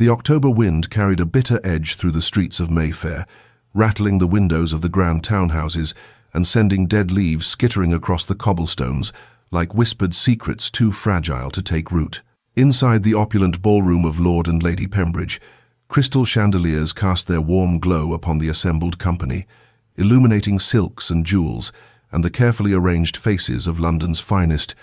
The October wind carried a bitter edge through the streets of Mayfair, rattling the windows of the grand townhouses and sending dead leaves skittering across the cobblestones like whispered secrets too fragile to take root. Inside the opulent ballroom of Lord and Lady Pembridge, crystal chandeliers cast their warm glow upon the assembled company, illuminating silks and jewels and the carefully arranged faces of London's finest.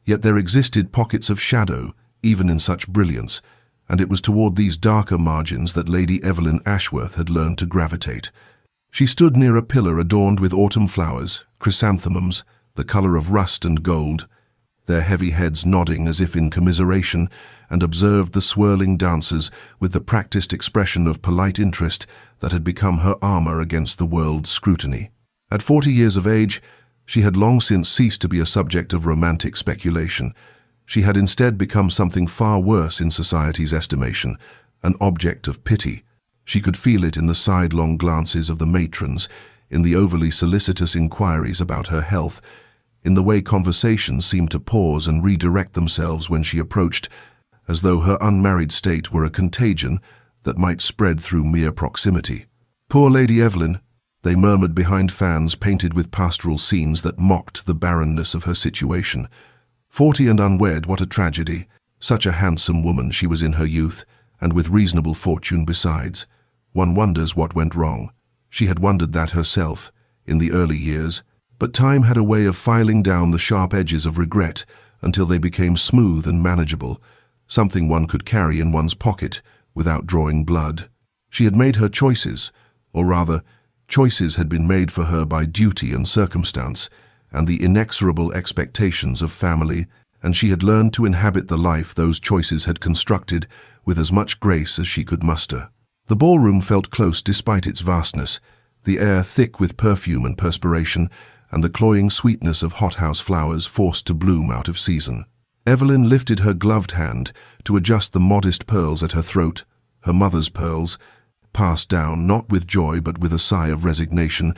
Yet there existed pockets of shadow, even in such brilliance, and it was toward these darker margins that Lady Evelyn Ashworth had learned to gravitate. She stood near a pillar adorned with autumn flowers, chrysanthemums, the color of rust and gold, their heavy heads nodding as if in commiseration, and observed the swirling dancers with the practiced expression of polite interest that had become her armor against the world's scrutiny. At 40 years of age, she had long since ceased to be a subject of romantic speculation. She had instead become something far worse in society's estimation, an object of pity. She could feel it in the sidelong glances of the matrons, in the overly solicitous inquiries about her health, in the way conversations seemed to pause and redirect themselves when she approached, as though her unmarried state were a contagion that might spread through mere proximity. "Poor Lady Evelyn," they murmured behind fans painted with pastoral scenes that mocked the barrenness of her situation. 40 and unwed, what a tragedy. Such a handsome woman she was in her youth, and with reasonable fortune besides. One wonders what went wrong. She had wondered that herself, in the early years, but time had a way of filing down the sharp edges of regret until they became smooth and manageable, something one could carry in one's pocket without drawing blood. She had made her choices, or rather, choices had been made for her by duty and circumstance, and the inexorable expectations of family, and she had learned to inhabit the life those choices had constructed with as much grace as she could muster. The ballroom felt close despite its vastness, the air thick with perfume and perspiration, and the cloying sweetness of hothouse flowers forced to bloom out of season. Evelyn lifted her gloved hand to adjust the modest pearls at her throat, her mother's pearls, passed down not with joy but with a sigh of resignation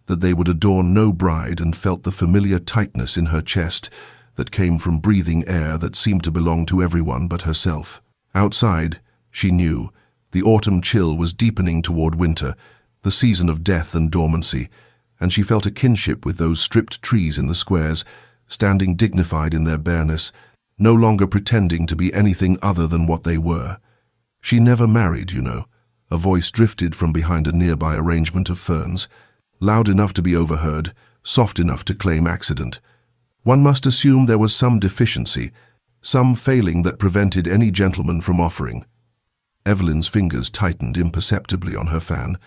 that they would adorn no bride, and felt the familiar tightness in her chest that came from breathing air that seemed to belong to everyone but herself. Outside, she knew, the autumn chill was deepening toward winter, the season of death and dormancy, and she felt a kinship with those stripped trees in the squares, standing dignified in their bareness, no longer pretending to be anything other than what they were. "She never married, you know," a voice drifted from behind a nearby arrangement of ferns, loud enough to be overheard, soft enough to claim accident. One must assume there was some deficiency, some failing that prevented any gentleman from offering. Evelyn's fingers tightened imperceptibly on her fan,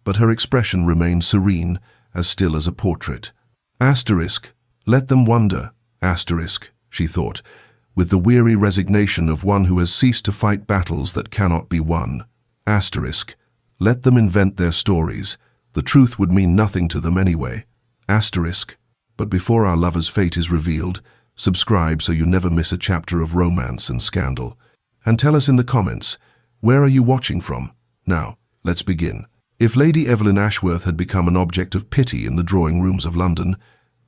but her expression remained serene, as still as a portrait. Asterisk, let them wonder, asterisk, she thought, with the weary resignation of one who has ceased to fight battles that cannot be won. Asterisk, let them invent their stories. The truth would mean nothing to them anyway. Asterisk, but before our lover's fate is revealed, subscribe so you never miss a chapter of romance and scandal. And tell us in the comments, where are you watching from? Now, let's begin. If Lady Evelyn Ashworth had become an object of pity in the drawing rooms of London,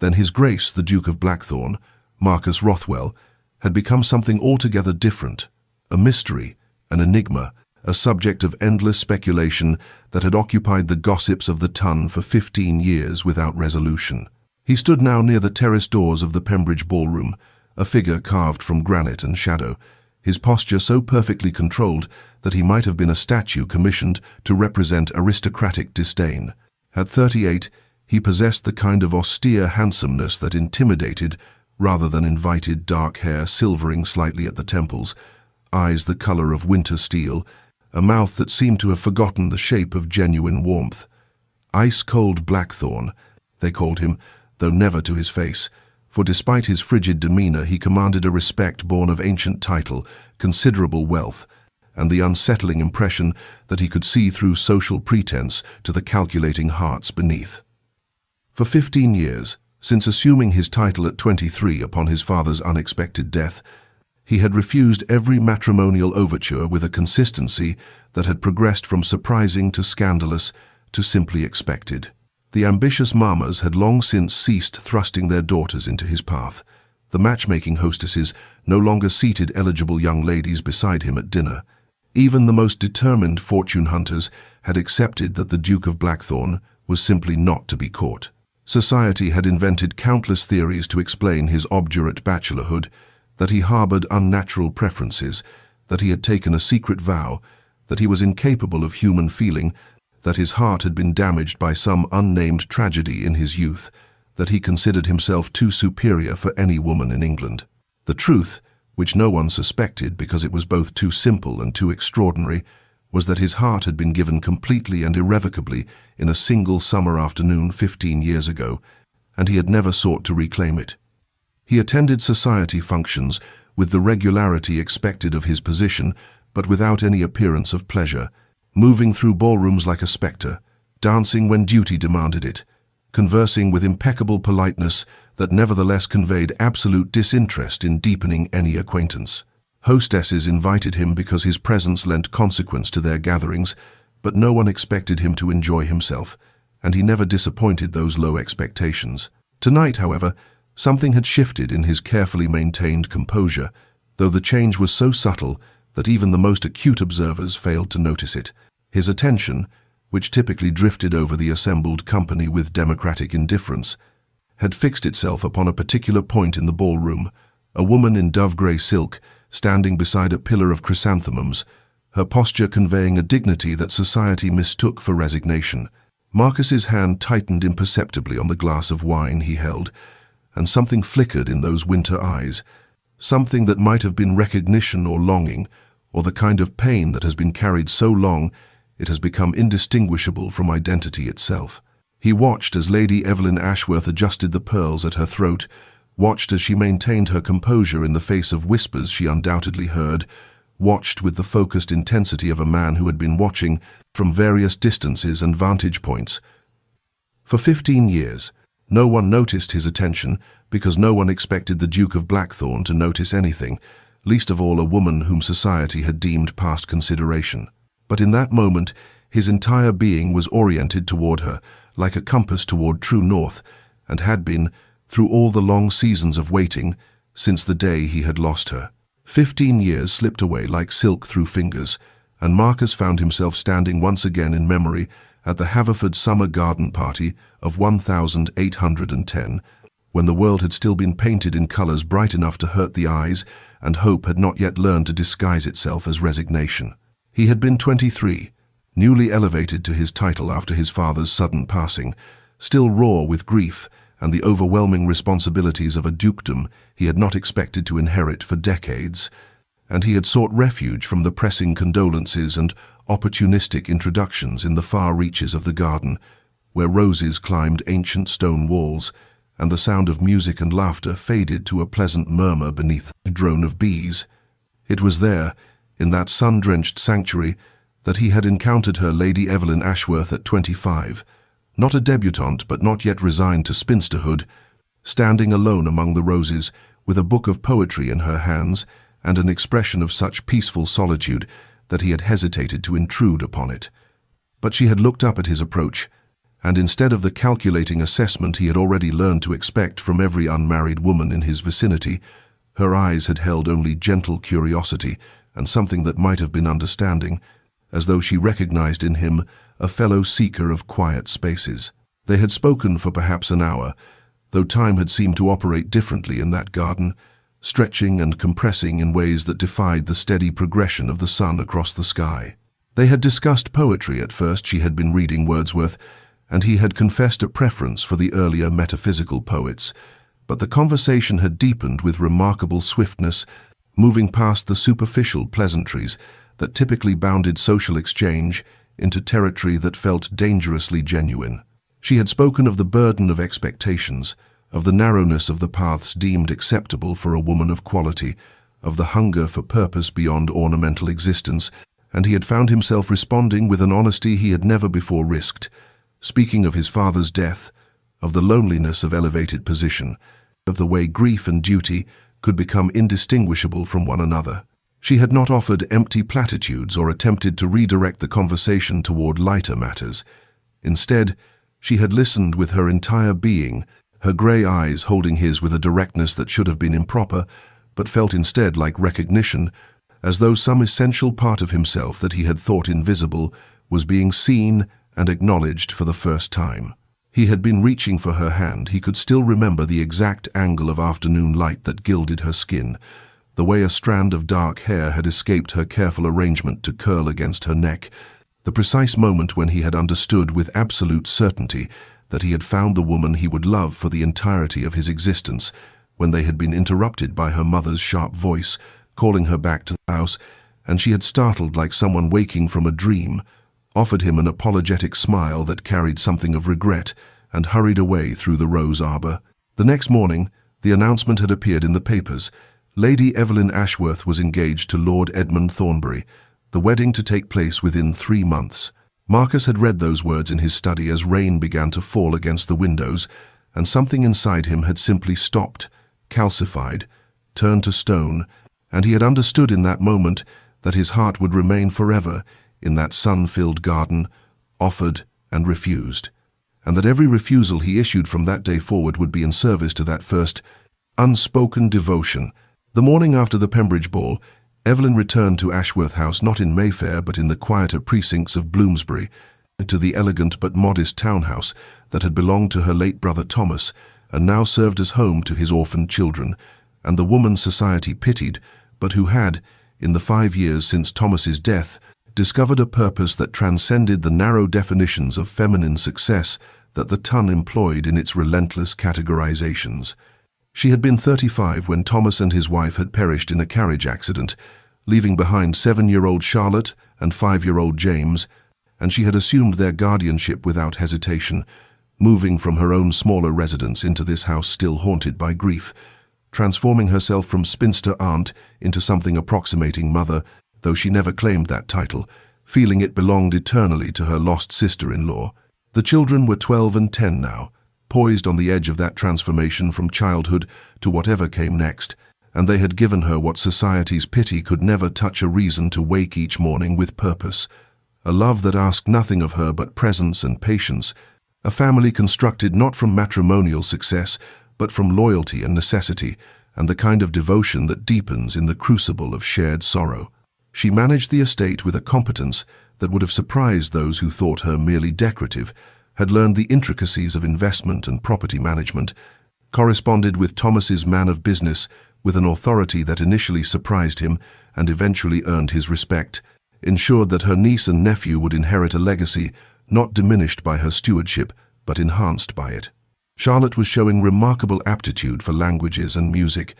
then His Grace the Duke of Blackthorn, Marcus Rothwell, had become something altogether different, a mystery, an enigma, a subject of endless speculation that had occupied the gossips of the Ton for 15 years without resolution. He stood now near the terrace doors of the Pembridge ballroom, a figure carved from granite and shadow, his posture so perfectly controlled that he might have been a statue commissioned to represent aristocratic disdain. At 38, he possessed the kind of austere handsomeness that intimidated rather than invited, dark hair silvering slightly at the temples, eyes the color of winter steel, a mouth that seemed to have forgotten the shape of genuine warmth. Ice-cold Blackthorn, they called him, though never to his face, for despite his frigid demeanor he commanded a respect born of ancient title, considerable wealth, and the unsettling impression that he could see through social pretense to the calculating hearts beneath. For 15 years, since assuming his title at 23 upon his father's unexpected death, he had refused every matrimonial overture with a consistency that had progressed from surprising to scandalous to simply expected. The ambitious mammas had long since ceased thrusting their daughters into his path. The matchmaking hostesses no longer seated eligible young ladies beside him at dinner. Even the most determined fortune hunters had accepted that the Duke of Blackthorn was simply not to be caught. Society had invented countless theories to explain his obdurate bachelorhood, that he harbored unnatural preferences, that he had taken a secret vow, that he was incapable of human feeling, that his heart had been damaged by some unnamed tragedy in his youth, that he considered himself too superior for any woman in England. The truth, which no one suspected because it was both too simple and too extraordinary, was that his heart had been given completely and irrevocably in a single summer afternoon 15 years ago, and he had never sought to reclaim it. He attended society functions with the regularity expected of his position, but without any appearance of pleasure, moving through ballrooms like a spectre, dancing when duty demanded it, conversing with impeccable politeness that nevertheless conveyed absolute disinterest in deepening any acquaintance. Hostesses invited him because his presence lent consequence to their gatherings, but no one expected him to enjoy himself, and he never disappointed those low expectations. Tonight, however, something had shifted in his carefully maintained composure, though the change was so subtle that even the most acute observers failed to notice it. His attention, which typically drifted over the assembled company with democratic indifference, had fixed itself upon a particular point in the ballroom, a woman in dove-grey silk, standing beside a pillar of chrysanthemums, her posture conveying a dignity that society mistook for resignation. Marcus's hand tightened imperceptibly on the glass of wine he held, and something flickered in those winter eyes, something that might have been recognition or longing, or the kind of pain that has been carried so long it has become indistinguishable from identity itself. He watched as Lady Evelyn Ashworth adjusted the pearls at her throat, watched as she maintained her composure in the face of whispers she undoubtedly heard, watched with the focused intensity of a man who had been watching from various distances and vantage points. For 15 years, no one noticed his attention because no one expected the Duke of Blackthorn to notice anything, least of all a woman whom society had deemed past consideration. But in that moment, his entire being was oriented toward her, like a compass toward true north, and had been, through all the long seasons of waiting, since the day he had lost her. 15 years slipped away like silk through fingers, and Marcus found himself standing once again in memory at the Haverford summer garden party of 1810, when the world had still been painted in colors bright enough to hurt the eyes, and hope had not yet learned to disguise itself as resignation. He had been 23, newly elevated to his title after his father's sudden passing, still raw with grief and the overwhelming responsibilities of a dukedom he had not expected to inherit for decades, and he had sought refuge from the pressing condolences and opportunistic introductions in the far reaches of the garden, where roses climbed ancient stone walls, and the sound of music and laughter faded to a pleasant murmur beneath the drone of bees. It was there, in that sun-drenched sanctuary, that he had encountered her, Lady Evelyn Ashworth, at 25, not a debutante but not yet resigned to spinsterhood, standing alone among the roses, with a book of poetry in her hands and an expression of such peaceful solitude that he had hesitated to intrude upon it. But she had looked up at his approach, and instead of the calculating assessment he had already learned to expect from every unmarried woman in his vicinity, her eyes had held only gentle curiosity and something that might have been understanding, as though she recognized in him a fellow seeker of quiet spaces. They had spoken for perhaps an hour, though time had seemed to operate differently in that garden, stretching and compressing in ways that defied the steady progression of the sun across the sky. They had discussed poetry at first. She had been reading Wordsworth, and he had confessed a preference for the earlier metaphysical poets, but the conversation had deepened with remarkable swiftness, moving past the superficial pleasantries that typically bounded social exchange into territory that felt dangerously genuine. She had spoken of the burden of expectations, of the narrowness of the paths deemed acceptable for a woman of quality, of the hunger for purpose beyond ornamental existence, and he had found himself responding with an honesty he had never before risked, speaking of his father's death, of the loneliness of elevated position, of the way grief and duty could become indistinguishable from one another. She had not offered empty platitudes or attempted to redirect the conversation toward lighter matters. Instead, she had listened with her entire being, her grey eyes holding his with a directness that should have been improper, but felt instead like recognition, as though some essential part of himself that he had thought invisible was being seen and acknowledged for the first time. He had been reaching for her hand. He could still remember the exact angle of afternoon light that gilded her skin, the way a strand of dark hair had escaped her careful arrangement to curl against her neck, the precise moment when he had understood with absolute certainty that he had found the woman he would love for the entirety of his existence, when they had been interrupted by her mother's sharp voice, calling her back to the house, and she had startled like someone waking from a dream, offered him an apologetic smile that carried something of regret, and hurried away through the rose arbor. The next morning, the announcement had appeared in the papers. Lady Evelyn Ashworth was engaged to Lord Edmund Thornbury, the wedding to take place within 3 months. Marcus had read those words in his study as rain began to fall against the windows, and something inside him had simply stopped, calcified, turned to stone, and he had understood in that moment that his heart would remain forever in that sun-filled garden, offered and refused, and that every refusal he issued from that day forward would be in service to that first, unspoken devotion. The morning after the Pembridge ball, Evelyn returned to Ashworth House not in Mayfair but in the quieter precincts of Bloomsbury, to the elegant but modest townhouse that had belonged to her late brother Thomas and now served as home to his orphaned children, and the woman society pitied, but who had, in the 5 years since Thomas's death, discovered a purpose that transcended the narrow definitions of feminine success that the Ton employed in its relentless categorizations. She had been 35 when Thomas and his wife had perished in a carriage accident, leaving behind 7-year-old Charlotte and 5-year-old James, and she had assumed their guardianship without hesitation, moving from her own smaller residence into this house still haunted by grief, transforming herself from spinster aunt into something approximating mother, though she never claimed that title, feeling it belonged eternally to her lost sister-in-law. The children were 12 and 10 now, poised on the edge of that transformation from childhood to whatever came next, and they had given her what society's pity could never touch: a reason to wake each morning with purpose, a love that asked nothing of her but presence and patience, a family constructed not from matrimonial success, but from loyalty and necessity, and the kind of devotion that deepens in the crucible of shared sorrow. She managed the estate with a competence that would have surprised those who thought her merely decorative, had learned the intricacies of investment and property management, corresponded with Thomas's man of business with an authority that initially surprised him and eventually earned his respect, ensured that her niece and nephew would inherit a legacy not diminished by her stewardship but enhanced by it. Charlotte was showing remarkable aptitude for languages and music,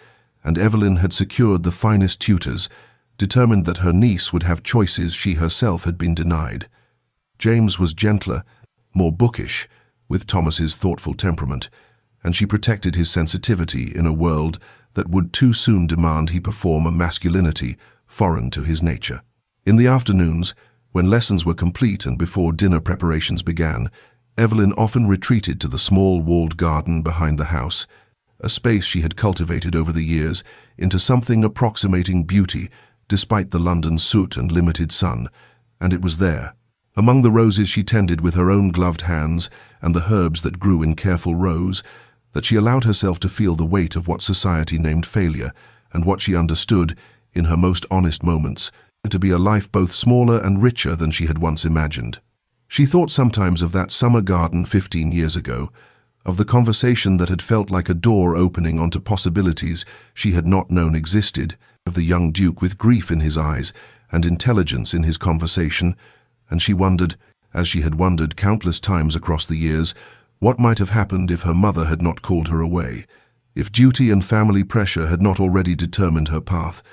and Evelyn had secured the finest tutors, determined that her niece would have choices she herself had been denied. James was gentler, more bookish, with Thomas's thoughtful temperament, and she protected his sensitivity in a world that would too soon demand he perform a masculinity foreign to his nature. In the afternoons, when lessons were complete and before dinner preparations began, Evelyn often retreated to the small walled garden behind the house, a space she had cultivated over the years into something approximating beauty despite the London soot and limited sun, and it was there, among the roses she tended with her own gloved hands and the herbs that grew in careful rows, that she allowed herself to feel the weight of what society named failure and what she understood, in her most honest moments, to be a life both smaller and richer than she had once imagined. She thought sometimes of that summer garden 15 years ago, of the conversation that had felt like a door opening onto possibilities she had not known existed, of the young Duke with grief in his eyes and intelligence in his conversation, and she wondered, as she had wondered countless times across the years, what might have happened if her mother had not called her away, if duty and family pressure had not already determined her path,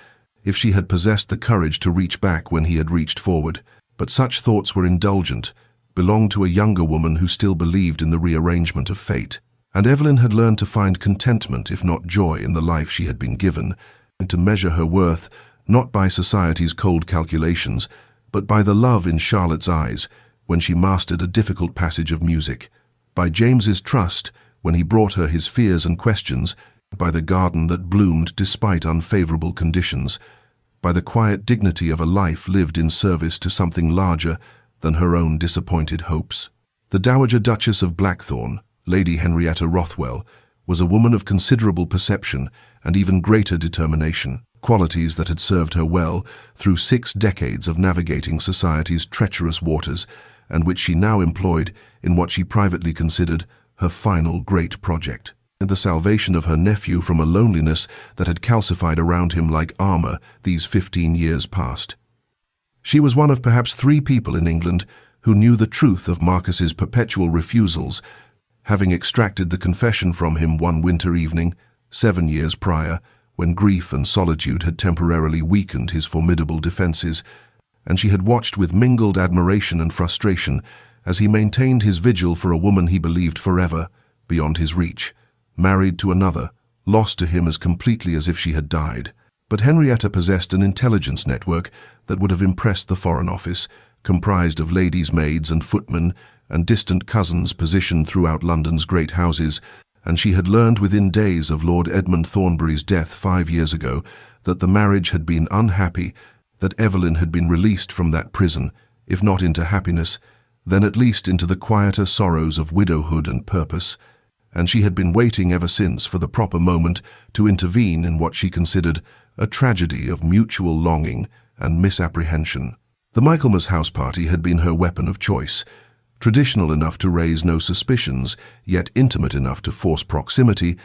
if she had possessed the courage to reach back when he had reached forward. But such thoughts were indulgent, belonged to a younger woman who still believed in the rearrangement of fate. And Evelyn had learned to find contentment, if not joy, in the life she had been given, and to measure her worth not by society's cold calculations, but by the love in Charlotte's eyes when she mastered a difficult passage of music, by James's trust when he brought her his fears and questions, by the garden that bloomed despite unfavorable conditions, by the quiet dignity of a life lived in service to something larger than her own disappointed hopes. The Dowager Duchess of Blackthorn, Lady Henrietta Rothwell, was a woman of considerable perception and even greater determination. qualities that had served her well through 6 decades of navigating society's treacherous waters, and which she now employed in what she privately considered her final great project, and the salvation of her nephew from a loneliness that had calcified around him like armor these 15 years past. She was one of perhaps 3 people in England who knew the truth of Marcus's perpetual refusals, having extracted the confession from him one winter evening, 7 years prior, when grief and solitude had temporarily weakened his formidable defenses, and she had watched with mingled admiration and frustration as he maintained his vigil for a woman he believed forever, beyond his reach, married to another, lost to him as completely as if she had died. But Henrietta possessed an intelligence network that would have impressed the Foreign Office, comprised of ladies' maids and footmen and distant cousins positioned throughout London's great houses, and she had learned within days of Lord Edmund Thornbury's death 5 years ago that the marriage had been unhappy, that Evelyn had been released from that prison, if not into happiness, then at least into the quieter sorrows of widowhood and purpose, and she had been waiting ever since for the proper moment to intervene in what she considered a tragedy of mutual longing and misapprehension. The Michaelmas house party had been her weapon of choice, traditional enough to raise no suspicions, yet intimate enough to force proximity,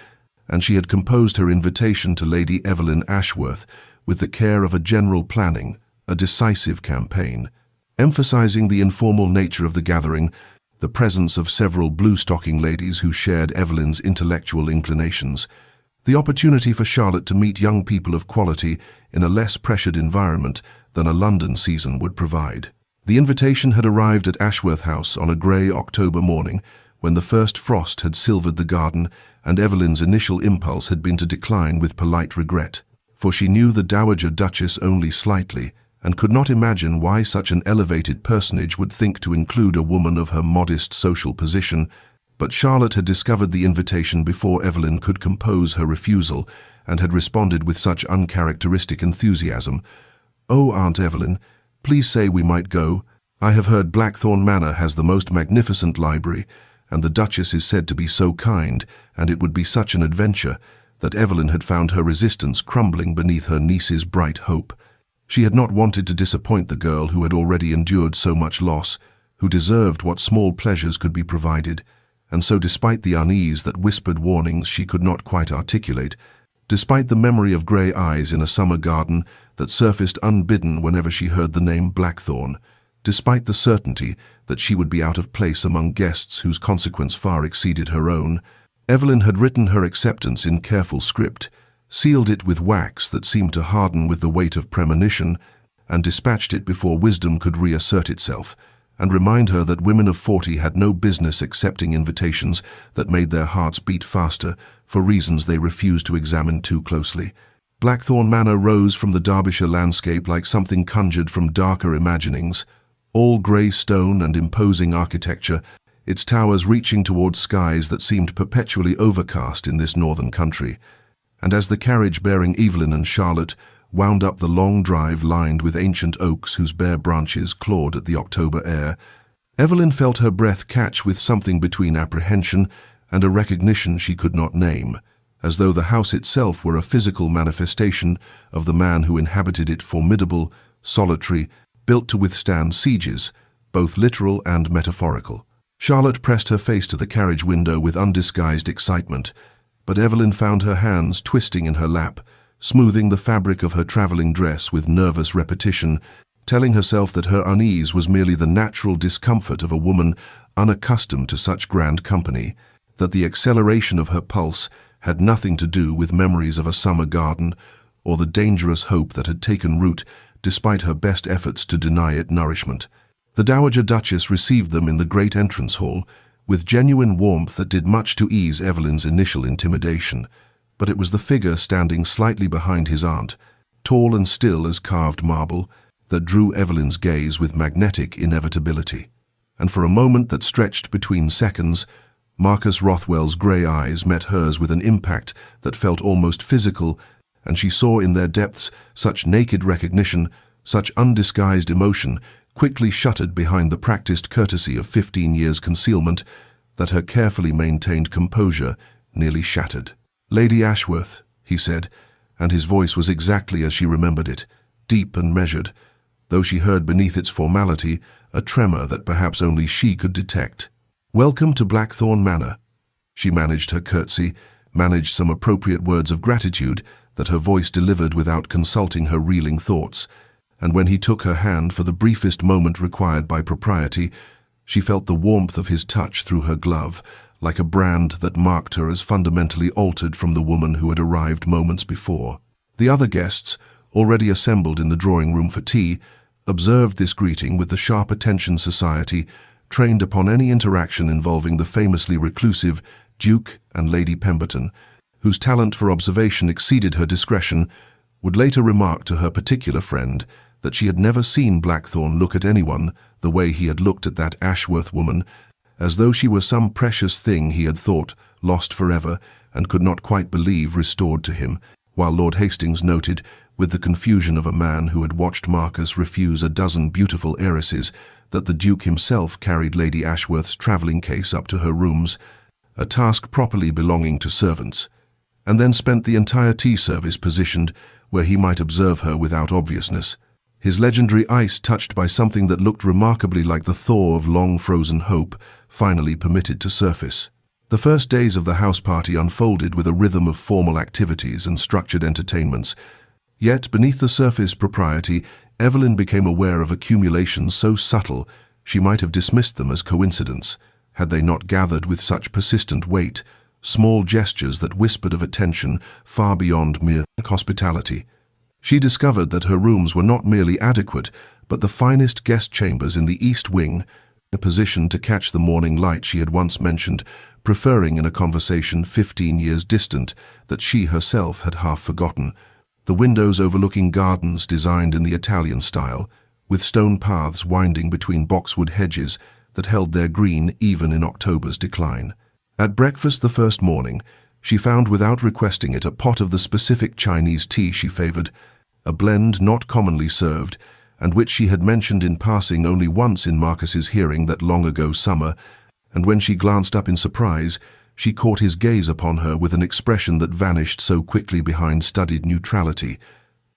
and she had composed her invitation to Lady Evelyn Ashworth with the care of a general planning, a decisive campaign, emphasizing the informal nature of the gathering, the presence of several blue-stocking ladies who shared Evelyn's intellectual inclinations, the opportunity for Charlotte to meet young people of quality in a less pressured environment than a London season would provide. The invitation had arrived at Ashworth House on a grey October morning when the first frost had silvered the garden, and Evelyn's initial impulse had been to decline with polite regret, for she knew the Dowager Duchess only slightly and could not imagine why such an elevated personage would think to include a woman of her modest social position. But Charlotte had discovered the invitation before Evelyn could compose her refusal, and had responded with such uncharacteristic enthusiasm. "Oh, Aunt Evelyn, please say we might go. I have heard Blackthorn Manor has the most magnificent library, and the Duchess is said to be so kind, and it would be such an adventure," that Evelyn had found her resistance crumbling beneath her niece's bright hope. She had not wanted to disappoint the girl who had already endured so much loss, who deserved what small pleasures could be provided, and so despite the unease that whispered warnings she could not quite articulate, despite the memory of grey eyes in a summer garden that surfaced unbidden whenever she heard the name Blackthorn, despite the certainty that she would be out of place among guests whose consequence far exceeded her own, Evelyn had written her acceptance in careful script, sealed it with wax that seemed to harden with the weight of premonition, and dispatched it before wisdom could reassert itself, and remind her that women of 40 had no business accepting invitations that made their hearts beat faster for reasons they refused to examine too closely. Blackthorn Manor rose from the Derbyshire landscape like something conjured from darker imaginings, all grey stone and imposing architecture, its towers reaching towards skies that seemed perpetually overcast in this northern country. And as the carriage bearing Evelyn and Charlotte wound up the long drive lined with ancient oaks whose bare branches clawed at the October air, Evelyn felt her breath catch with something between apprehension and a recognition she could not name, as though the house itself were a physical manifestation of the man who inhabited it, formidable, solitary, built to withstand sieges, both literal and metaphorical. Charlotte pressed her face to the carriage window with undisguised excitement, but Evelyn found her hands twisting in her lap, smoothing the fabric of her travelling dress with nervous repetition, telling herself that her unease was merely the natural discomfort of a woman unaccustomed to such grand company, that the acceleration of her pulse had nothing to do with memories of a summer garden or the dangerous hope that had taken root despite her best efforts to deny it nourishment. The Dowager Duchess received them in the great entrance hall with genuine warmth that did much to ease Evelyn's initial intimidation, but it was the figure standing slightly behind his aunt, tall and still as carved marble, that drew Evelyn's gaze with magnetic inevitability. And for a moment that stretched between seconds, Marcus Rothwell's grey eyes met hers with an impact that felt almost physical, and she saw in their depths such naked recognition, such undisguised emotion, quickly shuttered behind the practiced courtesy of 15 years' concealment, that her carefully maintained composure nearly shattered. "Lady Ashworth," he said, and his voice was exactly as she remembered it, deep and measured, though she heard beneath its formality a tremor that perhaps only she could detect. "Welcome to Blackthorn Manor." She managed her curtsy, managed some appropriate words of gratitude that her voice delivered without consulting her reeling thoughts, and when he took her hand for the briefest moment required by propriety, she felt the warmth of his touch through her glove, like a brand that marked her as fundamentally altered from the woman who had arrived moments before. The other guests, already assembled in the drawing room for tea, observed this greeting with the sharp attention society trained upon any interaction involving the famously reclusive Duke and Lady Pemberton, whose talent for observation exceeded her discretion, would later remark to her particular friend that she had never seen Blackthorn look at anyone the way he had looked at that Ashworth woman, as though she were some precious thing he had thought lost forever and could not quite believe restored to him, while Lord Hastings noted, with the confusion of a man who had watched Marcus refuse a dozen beautiful heiresses, that the Duke himself carried Lady Ashworth's travelling case up to her rooms, a task properly belonging to servants, and then spent the entire tea service positioned where he might observe her without obviousness, his legendary ice touched by something that looked remarkably like the thaw of long-frozen hope, finally permitted to surface. The first days of the house party unfolded with a rhythm of formal activities and structured entertainments, yet beneath the surface propriety, Evelyn became aware of accumulations so subtle she might have dismissed them as coincidence, had they not gathered with such persistent weight, small gestures that whispered of attention far beyond mere hospitality. She discovered that her rooms were not merely adequate, but the finest guest chambers in the East Wing, a position to catch the morning light she had once mentioned, preferring in a conversation 15 years distant that she herself had half forgotten, the windows overlooking gardens designed in the Italian style, with stone paths winding between boxwood hedges that held their green even in October's decline. At breakfast the first morning, she found without requesting it a pot of the specific Chinese tea she favored, a blend not commonly served, and which she had mentioned in passing only once in Marcus's hearing that long ago summer, and when she glanced up in surprise, she caught his gaze upon her with an expression that vanished so quickly behind studied neutrality.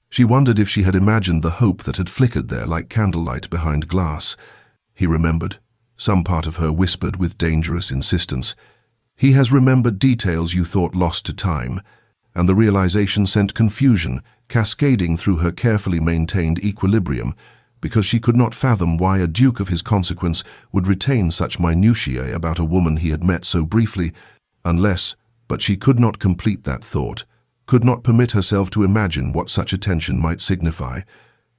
She wondered if she had imagined the hope that had flickered there like candlelight behind glass. He remembered. Some part of her whispered with dangerous insistence, "He has remembered details you thought lost to time," and the realization sent confusion cascading through her carefully maintained equilibrium, because she could not fathom why a duke of his consequence would retain such minutiae about a woman he had met so briefly, but she could not complete that thought, could not permit herself to imagine what such attention might signify,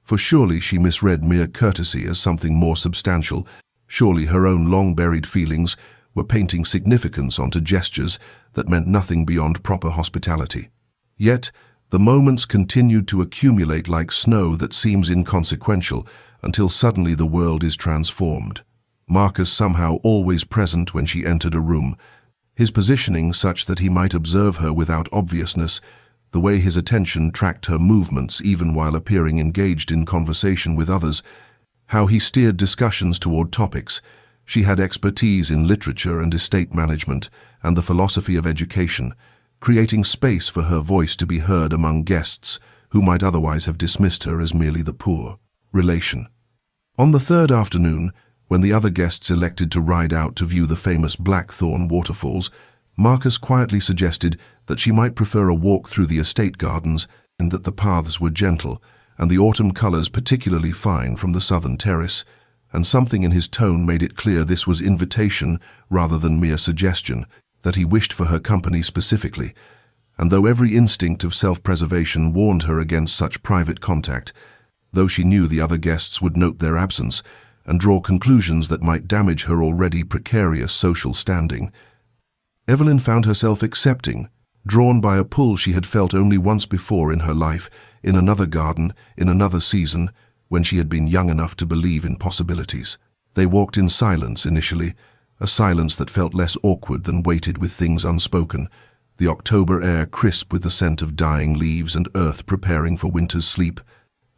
for surely she misread mere courtesy as something more substantial, surely her own long-buried feelings were painting significance onto gestures that meant nothing beyond proper hospitality. Yet, the moments continued to accumulate like snow that seems inconsequential until suddenly the world is transformed. Marcus somehow always present when she entered a room, his positioning such that he might observe her without obviousness, the way his attention tracked her movements even while appearing engaged in conversation with others, how he steered discussions toward topics. She had expertise in literature and estate management and the philosophy of education, creating space for her voice to be heard among guests who might otherwise have dismissed her as merely the poor relation. On the third afternoon, when the other guests elected to ride out to view the famous Blackthorn waterfalls, Marcus quietly suggested that she might prefer a walk through the estate gardens and that the paths were gentle and the autumn colors particularly fine from the southern terrace, and something in his tone made it clear this was invitation rather than mere suggestion, that he wished for her company specifically, and though every instinct of self-preservation warned her against such private contact, though she knew the other guests would note their absence and draw conclusions that might damage her already precarious social standing, Evelyn found herself accepting, drawn by a pull she had felt only once before in her life, in another garden, in another season, when she had been young enough to believe in possibilities. They walked in silence initially, a silence that felt less awkward than weighted with things unspoken, the October air crisp with the scent of dying leaves and earth preparing for winter's sleep,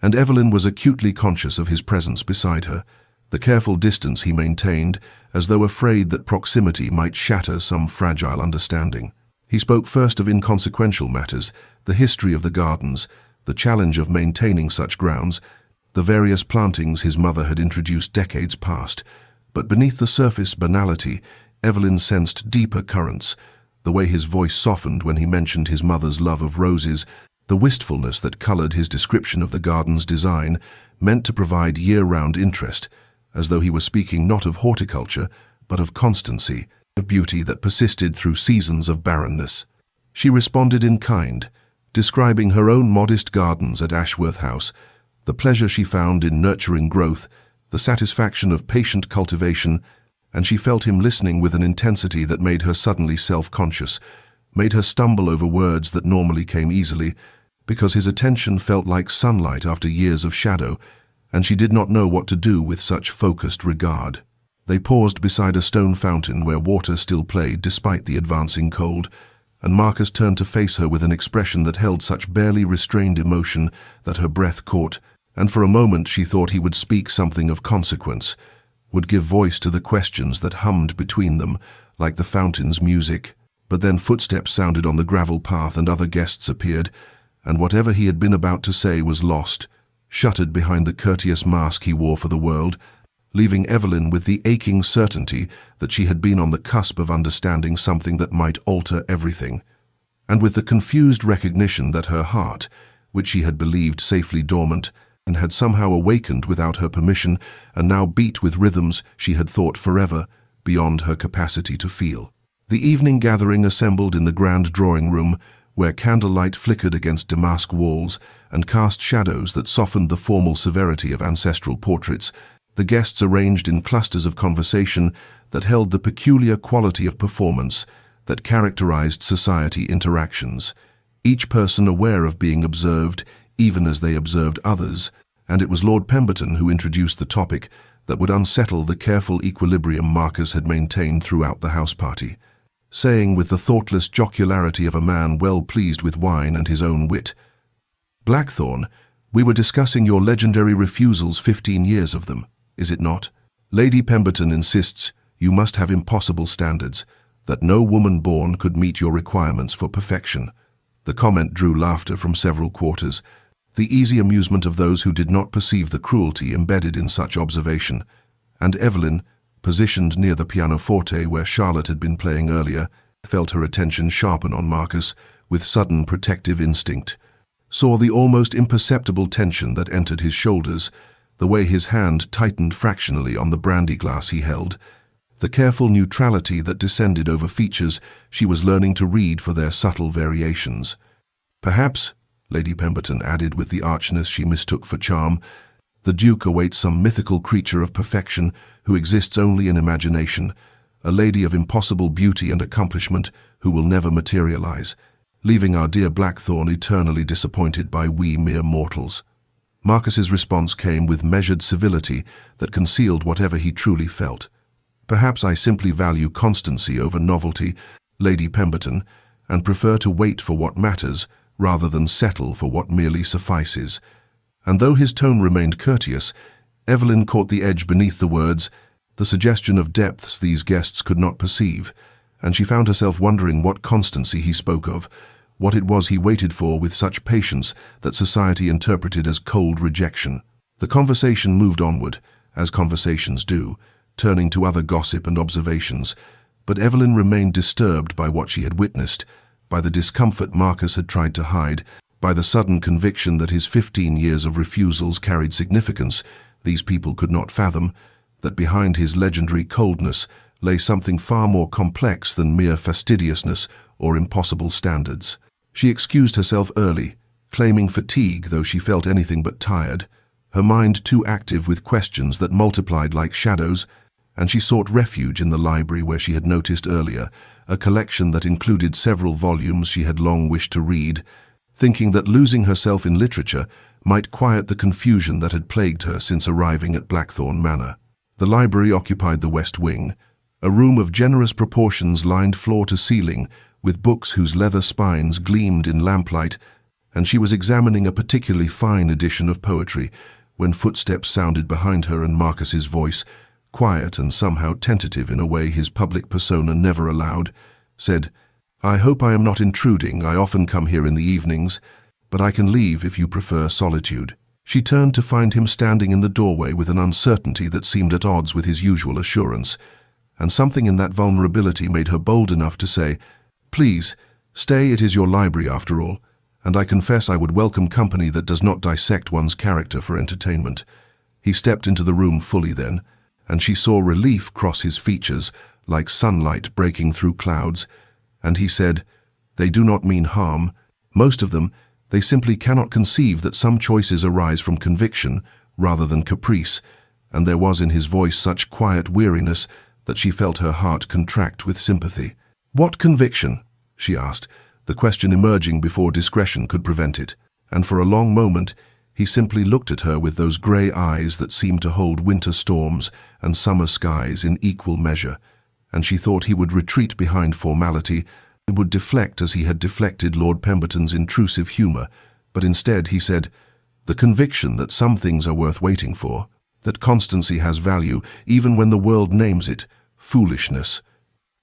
and Evelyn was acutely conscious of his presence beside her, the careful distance he maintained, as though afraid that proximity might shatter some fragile understanding. He spoke first of inconsequential matters, the history of the gardens, the challenge of maintaining such grounds, the various plantings his mother had introduced decades past. But beneath the surface banality, Evelyn sensed deeper currents, the way his voice softened when he mentioned his mother's love of roses, the wistfulness that colored his description of the garden's design, meant to provide year-round interest, as though he were speaking not of horticulture, but of constancy, of beauty that persisted through seasons of barrenness. She responded in kind, describing her own modest gardens at Ashworth House, the pleasure she found in nurturing growth, the satisfaction of patient cultivation, and she felt him listening with an intensity that made her suddenly self-conscious, made her stumble over words that normally came easily, because his attention felt like sunlight after years of shadow, and she did not know what to do with such focused regard. They paused beside a stone fountain where water still played despite the advancing cold, and Marcus turned to face her with an expression that held such barely restrained emotion that her breath caught, and for a moment she thought he would speak something of consequence, would give voice to the questions that hummed between them, like the fountain's music. But then footsteps sounded on the gravel path and other guests appeared, and whatever he had been about to say was lost, shuttered behind the courteous mask he wore for the world, leaving Evelyn with the aching certainty that she had been on the cusp of understanding something that might alter everything, and with the confused recognition that her heart, which she had believed safely dormant, and had somehow awakened without her permission and now beat with rhythms she had thought forever beyond her capacity to feel. The evening gathering assembled in the grand drawing-room, where candlelight flickered against damask walls and cast shadows that softened the formal severity of ancestral portraits. The guests arranged in clusters of conversation that held the peculiar quality of performance that characterized society interactions, each person aware of being observed even as they observed others, and it was Lord Pemberton who introduced the topic that would unsettle the careful equilibrium Marcus had maintained throughout the house party, saying with the thoughtless jocularity of a man well pleased with wine and his own wit, "Blackthorn, we were discussing your legendary refusals, 15 years of them, is it not? Lady Pemberton insists you must have impossible standards, that no woman born could meet your requirements for perfection." The comment drew laughter from several quarters, the easy amusement of those who did not perceive the cruelty embedded in such observation, and Evelyn, positioned near the pianoforte where Charlotte had been playing earlier, felt her attention sharpen on Marcus with sudden protective instinct, saw the almost imperceptible tension that entered his shoulders, the way his hand tightened fractionally on the brandy glass he held, the careful neutrality that descended over features she was learning to read for their subtle variations. "Perhaps," Lady Pemberton added with the archness she mistook for charm, "the Duke awaits some mythical creature of perfection who exists only in imagination, a lady of impossible beauty and accomplishment who will never materialize, leaving our dear Blackthorn eternally disappointed by we mere mortals." Marcus's response came with measured civility that concealed whatever he truly felt. "Perhaps I simply value constancy over novelty, Lady Pemberton, and prefer to wait for what matters rather than settle for what merely suffices." And though his tone remained courteous, Evelyn caught the edge beneath the words, the suggestion of depths these guests could not perceive, and she found herself wondering what constancy he spoke of, what it was he waited for with such patience that society interpreted as cold rejection. The conversation moved onward, as conversations do, turning to other gossip and observations, but Evelyn remained disturbed by what she had witnessed, by the discomfort Marcus had tried to hide, by the sudden conviction that his 15 years of refusals carried significance these people could not fathom, that behind his legendary coldness lay something far more complex than mere fastidiousness or impossible standards. She excused herself early, claiming fatigue though she felt anything but tired, her mind too active with questions that multiplied like shadows, and she sought refuge in the library where she had noticed earlier a collection that included several volumes she had long wished to read, thinking that losing herself in literature might quiet the confusion that had plagued her since arriving at Blackthorn Manor. The library occupied the west wing, a room of generous proportions lined floor to ceiling with books whose leather spines gleamed in lamplight, and she was examining a particularly fine edition of poetry when footsteps sounded behind her and Marcus's voice, quiet and somehow tentative in a way his public persona never allowed, said, "I hope I am not intruding. I often come here in the evenings, but I can leave if you prefer solitude." She turned to find him standing in the doorway with an uncertainty that seemed at odds with his usual assurance, and something in that vulnerability made her bold enough to say, "Please, stay, it is your library after all, and I confess I would welcome company that does not dissect one's character for entertainment." He stepped into the room fully then, and she saw relief cross his features like sunlight breaking through clouds, and he said, "They do not mean harm. Most of them, they simply cannot conceive that some choices arise from conviction rather than caprice," and there was in his voice such quiet weariness that she felt her heart contract with sympathy. "What conviction?" she asked, the question emerging before discretion could prevent it, and for a long moment he simply looked at her with those grey eyes that seemed to hold winter storms and summer skies in equal measure, and she thought he would retreat behind formality, would deflect as he had deflected Lord Pemberton's intrusive humour, but instead he said, "The conviction that some things are worth waiting for, that constancy has value even when the world names it foolishness."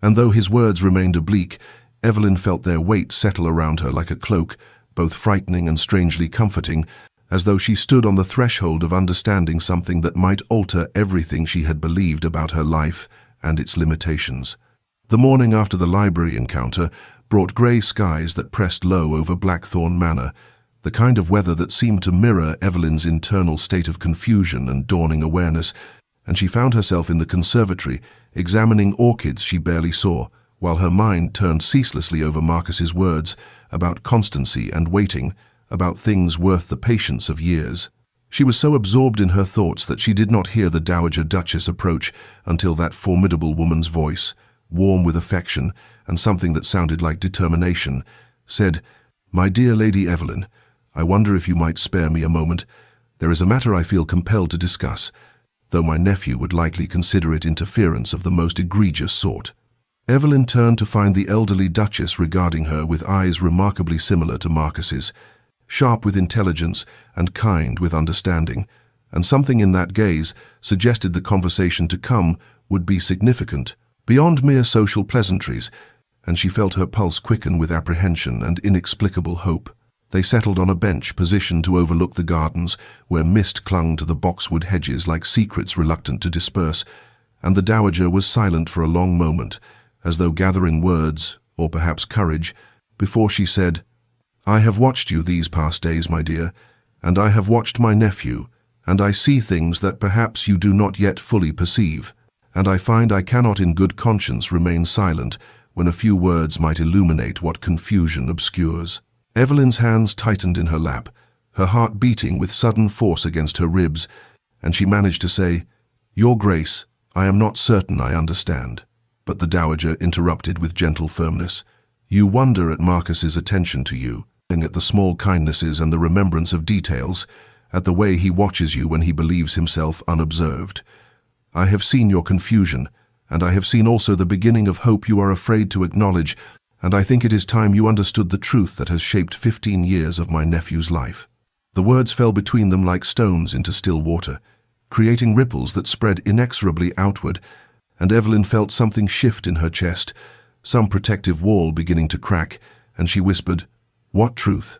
And though his words remained oblique, Evelyn felt their weight settle around her like a cloak, both frightening and strangely comforting, as though she stood on the threshold of understanding something that might alter everything she had believed about her life and its limitations. The morning after the library encounter brought grey skies that pressed low over Blackthorn Manor, the kind of weather that seemed to mirror Evelyn's internal state of confusion and dawning awareness, and she found herself in the conservatory, examining orchids she barely saw, while her mind turned ceaselessly over Marcus's words about constancy and waiting, about things worth the patience of years. She was so absorbed in her thoughts that she did not hear the Dowager Duchess approach until that formidable woman's voice, warm with affection and something that sounded like determination, said, "My dear Lady Evelyn, I wonder if you might spare me a moment. There is a matter I feel compelled to discuss, though my nephew would likely consider it interference of the most egregious sort." Evelyn turned to find the elderly Duchess regarding her with eyes remarkably similar to Marcus's, sharp with intelligence and kind with understanding, and something in that gaze suggested the conversation to come would be significant, beyond mere social pleasantries, and she felt her pulse quicken with apprehension and inexplicable hope. They settled on a bench positioned to overlook the gardens, where mist clung to the boxwood hedges like secrets reluctant to disperse, and the Dowager was silent for a long moment, as though gathering words, or perhaps courage, before she said, "I have watched you these past days, my dear, and I have watched my nephew, and I see things that perhaps you do not yet fully perceive, and I find I cannot in good conscience remain silent when a few words might illuminate what confusion obscures." Evelyn's hands tightened in her lap, her heart beating with sudden force against her ribs, and she managed to say, "Your Grace, I am not certain I understand." But the Dowager interrupted with gentle firmness. "You wonder at Marcus's attention to you, at the small kindnesses and the remembrance of details, at the way he watches you when he believes himself unobserved. I have seen your confusion, and I have seen also the beginning of hope you are afraid to acknowledge, and I think it is time you understood the truth that has shaped 15 years of my nephew's life." The words fell between them like stones into still water, creating ripples that spread inexorably outward, and Evelyn felt something shift in her chest, some protective wall beginning to crack, and she whispered, "What truth?"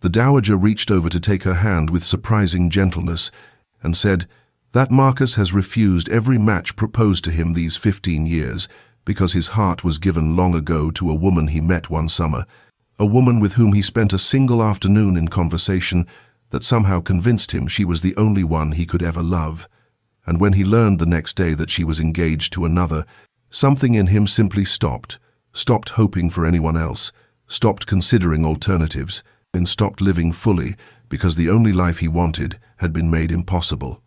The Dowager reached over to take her hand with surprising gentleness, and said, "That Marcus has refused every match proposed to him these 15 years, because his heart was given long ago to a woman he met one summer, a woman with whom he spent a single afternoon in conversation that somehow convinced him she was the only one he could ever love. And when he learned the next day that she was engaged to another, something in him simply stopped hoping for anyone else, stopped considering alternatives, and stopped living fully because the only life he wanted had been made impossible."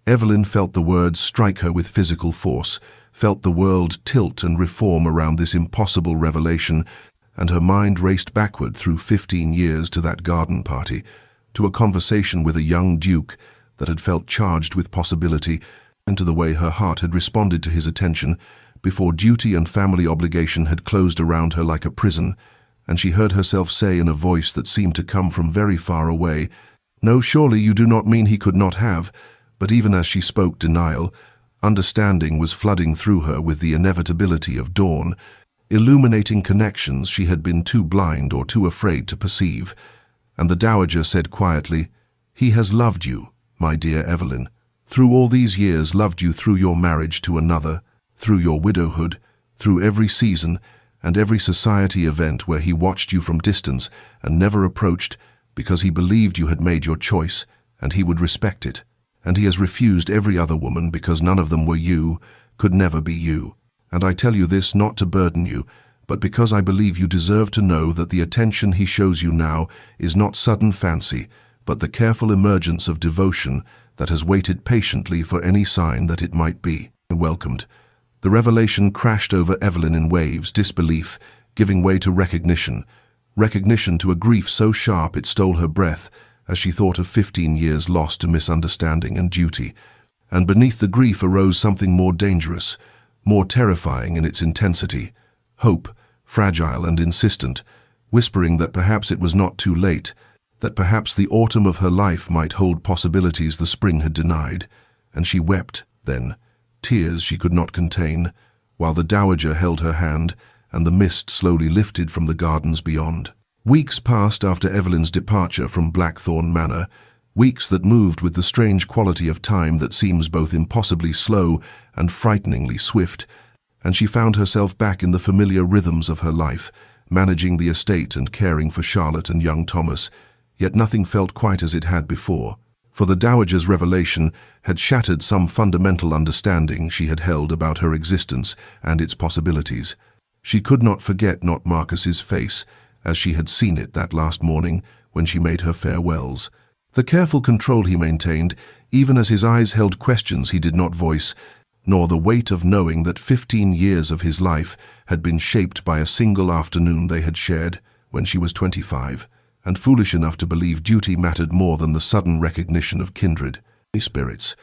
Evelyn felt the words strike her with physical force, felt the world tilt and reform around this impossible revelation, and her mind raced backward through 15 years to that garden party, to a conversation with a young duke that had felt charged with possibility, and to the way her heart had responded to his attention before duty and family obligation had closed around her like a prison, and she heard herself say in a voice that seemed to come from very far away, "No, surely you do not mean he could not have," but even as she spoke denial, understanding was flooding through her with the inevitability of dawn, illuminating connections she had been too blind or too afraid to perceive. And the dowager said quietly, "He has loved you, my dear Evelyn, through all these years, loved you through your marriage to another, through your widowhood, through every season and every society event where he watched you from distance and never approached, because he believed you had made your choice and he would respect it. And he has refused every other woman because none of them were you, could never be you. And I tell you this not to burden you, but because I believe you deserve to know that the attention he shows you now is not sudden fancy, but the careful emergence of devotion that has waited patiently for any sign that it might be welcomed." The revelation crashed over Evelyn in waves, disbelief giving way to recognition to a grief so sharp it stole her breath as she thought of 15 years lost to misunderstanding and duty. And beneath the grief arose something more dangerous, more terrifying in its intensity, hope, fragile and insistent, whispering that perhaps it was not too late, that perhaps the autumn of her life might hold possibilities the spring had denied. And she wept, then, tears she could not contain, while the dowager held her hand and the mist slowly lifted from the gardens beyond. Weeks passed after Evelyn's departure from Blackthorn Manor, weeks that moved with the strange quality of time that seems both impossibly slow and frighteningly swift, and she found herself back in the familiar rhythms of her life, managing the estate and caring for Charlotte and young Thomas. Yet nothing felt quite as it had before, for the dowager's revelation had shattered some fundamental understanding she had held about her existence and its possibilities. She could not forget not Marcus's face, as she had seen it that last morning when she made her farewells. The careful control he maintained, even as his eyes held questions he did not voice, nor the weight of knowing that 15 years of his life had been shaped by a single afternoon they had shared when she was 25, and foolish enough to believe duty mattered more than the sudden recognition of kindred spirits.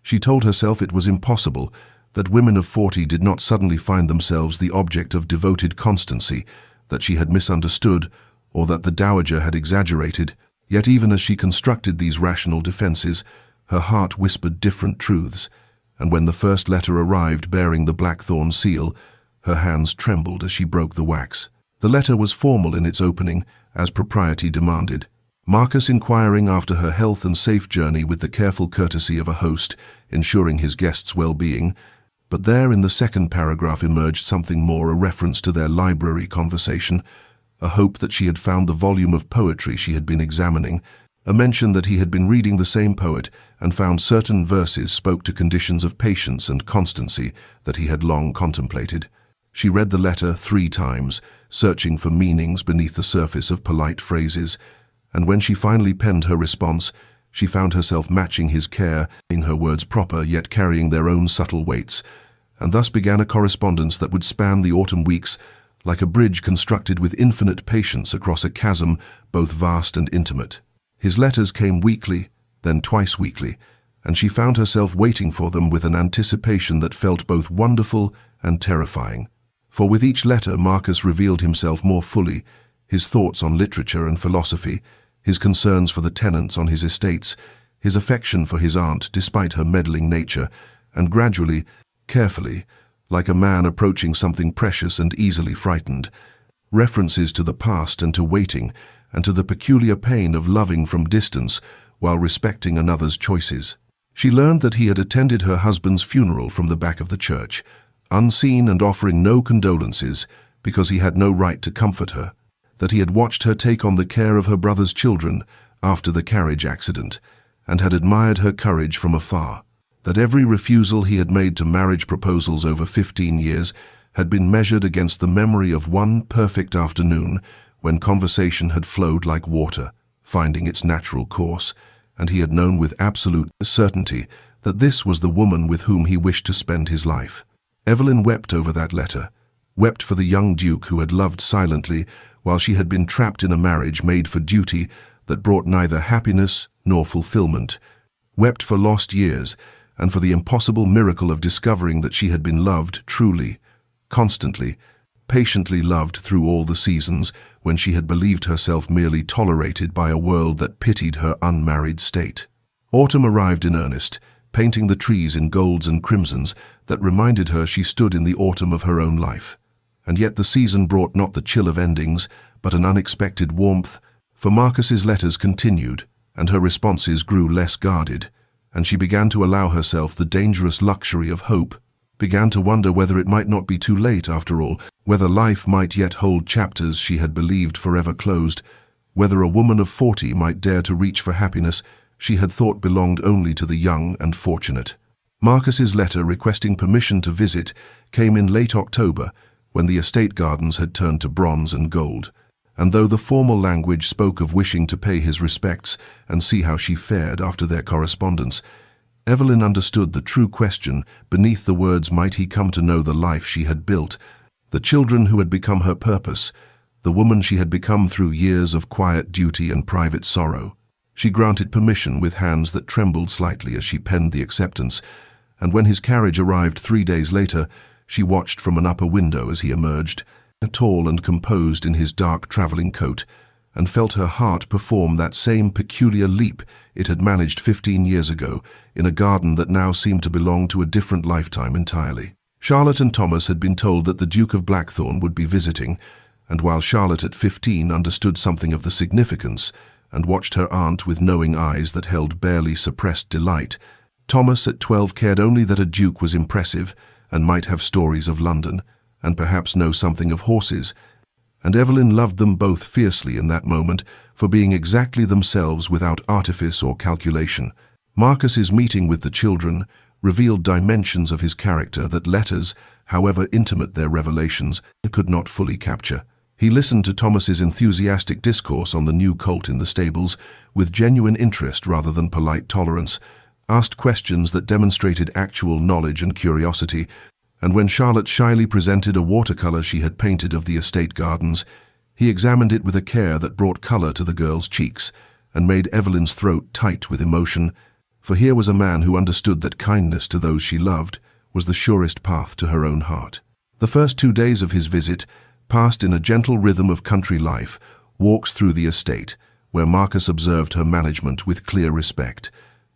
She told herself it was impossible, that women of 40 did not suddenly find themselves the object of devoted constancy, that she had misunderstood, or that the dowager had exaggerated. Yet even as she constructed these rational defenses, her heart whispered different truths, and when the first letter arrived bearing the Blackthorn seal, her hands trembled as she broke the wax. The letter was formal in its opening, as propriety demanded. Marcus inquiring after her health and safe journey with the careful courtesy of a host, ensuring his guests' well-being. But there in the second paragraph emerged something more, a reference to their library conversation, a hope that she had found the volume of poetry she had been examining, a mention that he had been reading the same poet and found certain verses spoke to conditions of patience and constancy that he had long contemplated. She read the letter 3 times, searching for meanings beneath the surface of polite phrases, and when she finally penned her response, she found herself matching his care, in her words proper yet carrying their own subtle weights, and thus began a correspondence that would span the autumn weeks, like a bridge constructed with infinite patience across a chasm both vast and intimate. His letters came weekly, then twice weekly, and she found herself waiting for them with an anticipation that felt both wonderful and terrifying. For with each letter Marcus revealed himself more fully, his thoughts on literature and philosophy, his concerns for the tenants on his estates, his affection for his aunt despite her meddling nature, and gradually, carefully, like a man approaching something precious and easily frightened, references to the past and to waiting, and to the peculiar pain of loving from distance while respecting another's choices. She learned that he had attended her husband's funeral from the back of the church, unseen and offering no condolences because he had no right to comfort her, that he had watched her take on the care of her brother's children after the carriage accident, and had admired her courage from afar, that every refusal he had made to marriage proposals over 15 years had been measured against the memory of one perfect afternoon when conversation had flowed like water, finding its natural course, and he had known with absolute certainty that this was the woman with whom he wished to spend his life. Evelyn wept over that letter, wept for the young Duke who had loved silently while she had been trapped in a marriage made for duty that brought neither happiness nor fulfillment, wept for lost years and for the impossible miracle of discovering that she had been loved truly, constantly, patiently loved through all the seasons when she had believed herself merely tolerated by a world that pitied her unmarried state. Autumn arrived in earnest, painting the trees in golds and crimsons that reminded her she stood in the autumn of her own life. And yet the season brought not the chill of endings, but an unexpected warmth, for Marcus's letters continued, and her responses grew less guarded, and she began to allow herself the dangerous luxury of hope, began to wonder whether it might not be too late after all, whether life might yet hold chapters she had believed forever closed, whether a woman of 40 might dare to reach for happiness she had thought belonged only to the young and fortunate. Marcus's letter requesting permission to visit came in late October, when the estate gardens had turned to bronze and gold, and though the formal language spoke of wishing to pay his respects and see how she fared after their correspondence, Evelyn understood the true question beneath the words. Might he come to know the life she had built, the children who had become her purpose, the woman she had become through years of quiet duty and private sorrow? She granted permission with hands that trembled slightly as she penned the acceptance, and when his carriage arrived 3 days later, she watched from an upper window as he emerged, tall and composed in his dark traveling coat, and felt her heart perform that same peculiar leap it had managed 15 years ago in a garden that now seemed to belong to a different lifetime entirely. Charlotte and Thomas had been told that the Duke of Blackthorn would be visiting, and while Charlotte at 15 understood something of the significance and watched her aunt with knowing eyes that held barely suppressed delight, Thomas at 12 cared only that a duke was impressive and might have stories of London, and perhaps know something of horses, and Evelyn loved them both fiercely in that moment for being exactly themselves without artifice or calculation. Marcus's meeting with the children revealed dimensions of his character that letters, however intimate their revelations, could not fully capture. He listened to Thomas's enthusiastic discourse on the new colt in the stables with genuine interest rather than polite tolerance, asked questions that demonstrated actual knowledge and curiosity, and when Charlotte shyly presented a watercolor she had painted of the estate gardens, he examined it with a care that brought color to the girl's cheeks and made Evelyn's throat tight with emotion, for here was a man who understood that kindness to those she loved was the surest path to her own heart. The first 2 days of his visit passed in a gentle rhythm of country life, walks through the estate, where Marcus observed her management with clear respect,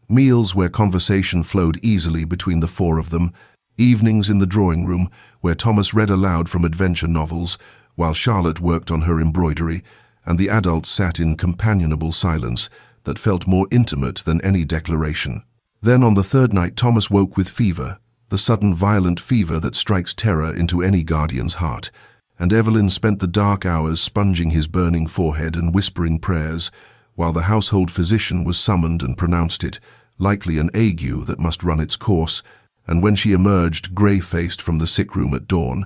meals where conversation flowed easily between the 4 of them, evenings in the drawing room where Thomas read aloud from adventure novels while Charlotte worked on her embroidery, and the adults sat in companionable silence that felt more intimate than any declaration. Then on the 3rd night Thomas woke with fever, the sudden violent fever that strikes terror into any guardian's heart, and Evelyn spent the dark hours sponging his burning forehead and whispering prayers, while the household physician was summoned and pronounced it, likely an ague that must run its course, and when she emerged grey-faced from the sick room at dawn,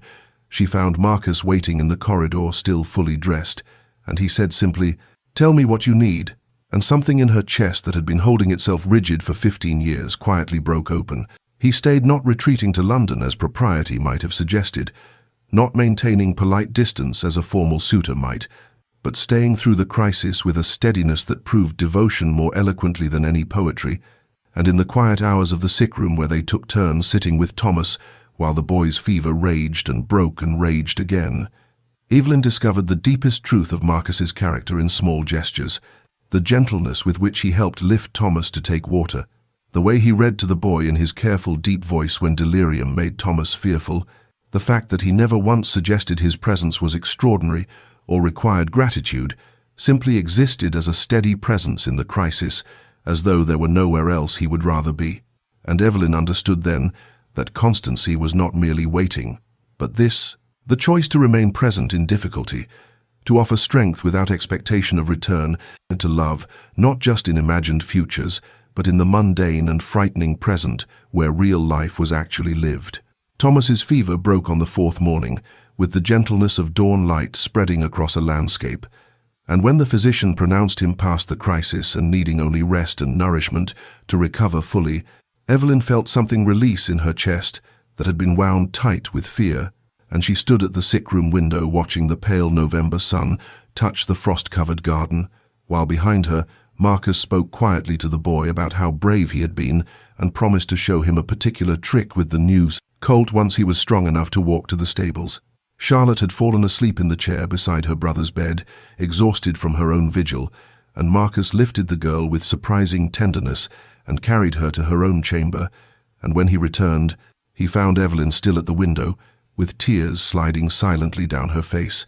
she found Marcus waiting in the corridor still fully dressed, and he said simply, "Tell me what you need," and something in her chest that had been holding itself rigid for 15 years quietly broke open. He stayed, not retreating to London as propriety might have suggested, not maintaining polite distance as a formal suitor might, but staying through the crisis with a steadiness that proved devotion more eloquently than any poetry, and in the quiet hours of the sick room where they took turns sitting with Thomas while the boy's fever raged and broke and raged again, Evelyn discovered the deepest truth of Marcus's character in small gestures, the gentleness with which he helped lift Thomas to take water, the way he read to the boy in his careful deep voice when delirium made Thomas fearful, the fact that he never once suggested his presence was extraordinary or required gratitude, simply existed as a steady presence in the crisis, as though there were nowhere else he would rather be. And Evelyn understood then that constancy was not merely waiting, but this, the choice to remain present in difficulty, to offer strength without expectation of return, and to love, not just in imagined futures, but in the mundane and frightening present where real life was actually lived. Thomas's fever broke on the 4th morning, with the gentleness of dawn light spreading across a landscape, and when the physician pronounced him past the crisis and needing only rest and nourishment to recover fully, Evelyn felt something release in her chest that had been wound tight with fear, and she stood at the sick-room window watching the pale November sun touch the frost-covered garden, while behind her Marcus spoke quietly to the boy about how brave he had been and promised to show him a particular trick with the new colt once he was strong enough to walk to the stables. Charlotte had fallen asleep in the chair beside her brother's bed, exhausted from her own vigil, and Marcus lifted the girl with surprising tenderness and carried her to her own chamber, and when he returned, he found Evelyn still at the window, with tears sliding silently down her face.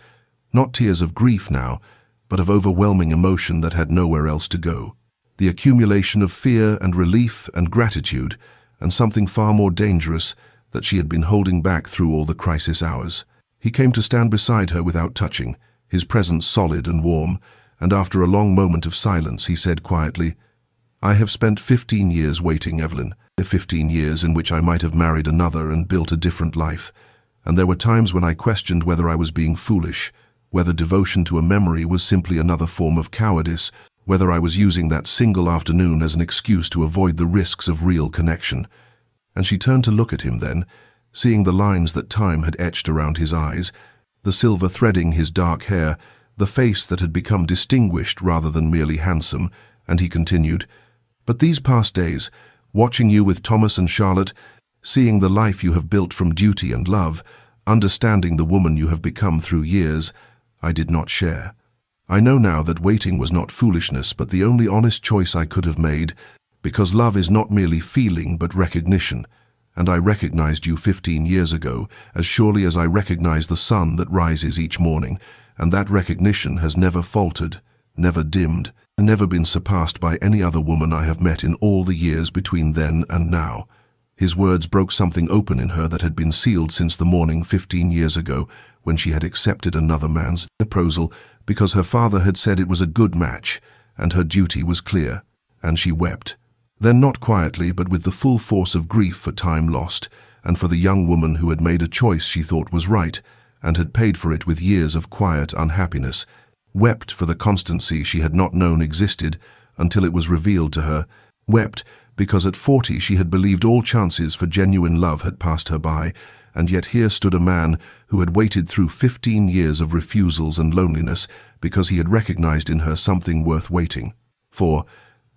Not tears of grief now, but of overwhelming emotion that had nowhere else to go. The accumulation of fear and relief and gratitude, and something far more dangerous that she had been holding back through all the crisis hours. He came to stand beside her without touching, his presence solid and warm, and after a long moment of silence he said quietly, "I have spent 15 years waiting, Evelyn. 15 years in which I might have married another and built a different life. And there were times when I questioned whether I was being foolish, whether devotion to a memory was simply another form of cowardice, whether I was using that single afternoon as an excuse to avoid the risks of real connection." And she turned to look at him then, seeing the lines that time had etched around his eyes, the silver threading his dark hair, the face that had become distinguished rather than merely handsome, and he continued, "But these past days, watching you with Thomas and Charlotte, seeing the life you have built from duty and love, understanding the woman you have become through years, I did not share. I know now that waiting was not foolishness but the only honest choice I could have made, because love is not merely feeling but recognition, and I recognized you 15 years ago as surely as I recognize the sun that rises each morning, and that recognition has never faltered, never dimmed, never been surpassed by any other woman I have met in all the years between then and now." His words broke something open in her that had been sealed since the morning 15 years ago when she had accepted another man's proposal because her father had said it was a good match and her duty was clear, and she wept. Then not quietly but with the full force of grief for time lost and for the young woman who had made a choice she thought was right and had paid for it with years of quiet unhappiness, wept for the constancy she had not known existed until it was revealed to her, wept because at 40 she had believed all chances for genuine love had passed her by, and yet here stood a man who had waited through 15 years of refusals and loneliness because he had recognized in her something worth waiting for.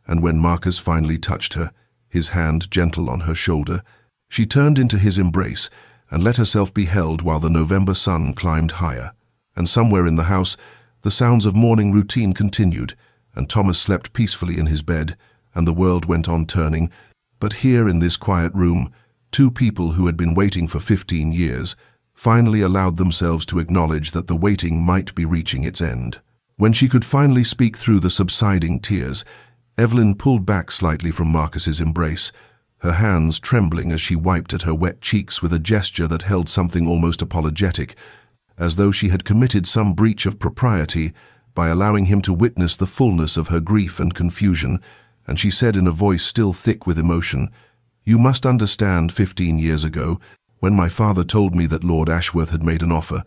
And when Marcus finally touched her, his hand gentle on her shoulder, she turned into his embrace and let herself be held while the November sun climbed higher. And somewhere in the house, the sounds of morning routine continued, and Thomas slept peacefully in his bed, and the world went on turning. But here in this quiet room, two people who had been waiting for 15 years finally allowed themselves to acknowledge that the waiting might be reaching its end. When she could finally speak through the subsiding tears, Evelyn pulled back slightly from Marcus's embrace, her hands trembling as she wiped at her wet cheeks with a gesture that held something almost apologetic, as though she had committed some breach of propriety by allowing him to witness the fullness of her grief and confusion, and she said in a voice still thick with emotion, "You must understand 15 years ago, when my father told me that Lord Ashworth had made an offer,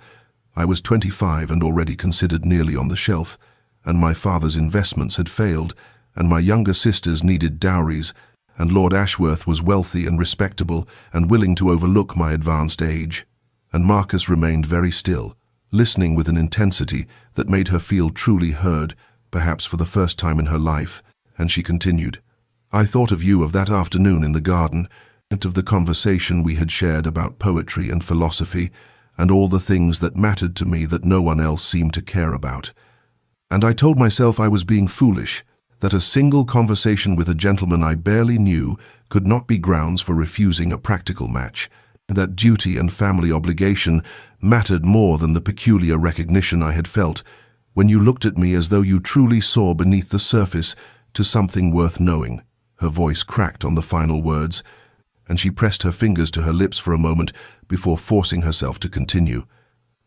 I was 25 and already considered nearly on the shelf, and my father's investments had failed, and my younger sisters needed dowries, and Lord Ashworth was wealthy and respectable and willing to overlook my advanced age." And Marcus remained very still, listening with an intensity that made her feel truly heard, perhaps for the first time in her life, and she continued, "I thought of you of that afternoon in the garden, and of the conversation we had shared about poetry and philosophy, and all the things that mattered to me that no one else seemed to care about. And I told myself I was being foolish, that a single conversation with a gentleman I barely knew could not be grounds for refusing a practical match, that duty and family obligation mattered more than the peculiar recognition I had felt when you looked at me as though you truly saw beneath the surface to something worth knowing." Her voice cracked on the final words, and she pressed her fingers to her lips for a moment before forcing herself to continue.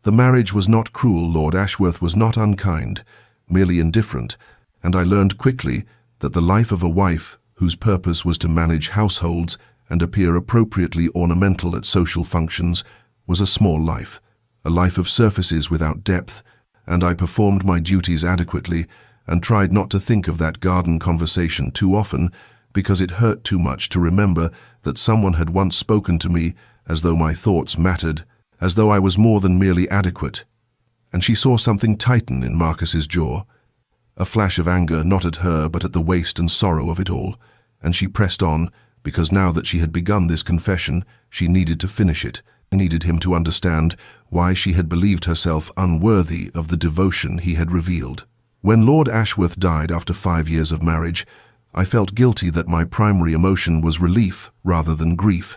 "The marriage was not cruel, Lord Ashworth was not unkind, merely indifferent, and I learned quickly that the life of a wife whose purpose was to manage households and appear appropriately ornamental at social functions was a small life, a life of surfaces without depth, and I performed my duties adequately and tried not to think of that garden conversation too often because it hurt too much to remember that someone had once spoken to me as though my thoughts mattered, as though I was more than merely adequate." And she saw something tighten in Marcus's jaw, a flash of anger not at her but at the waste and sorrow of it all, and she pressed on, because now that she had begun this confession, she needed to finish it, needed him to understand why she had believed herself unworthy of the devotion he had revealed. "When Lord Ashworth died after 5 years of marriage, I felt guilty that my primary emotion was relief rather than grief,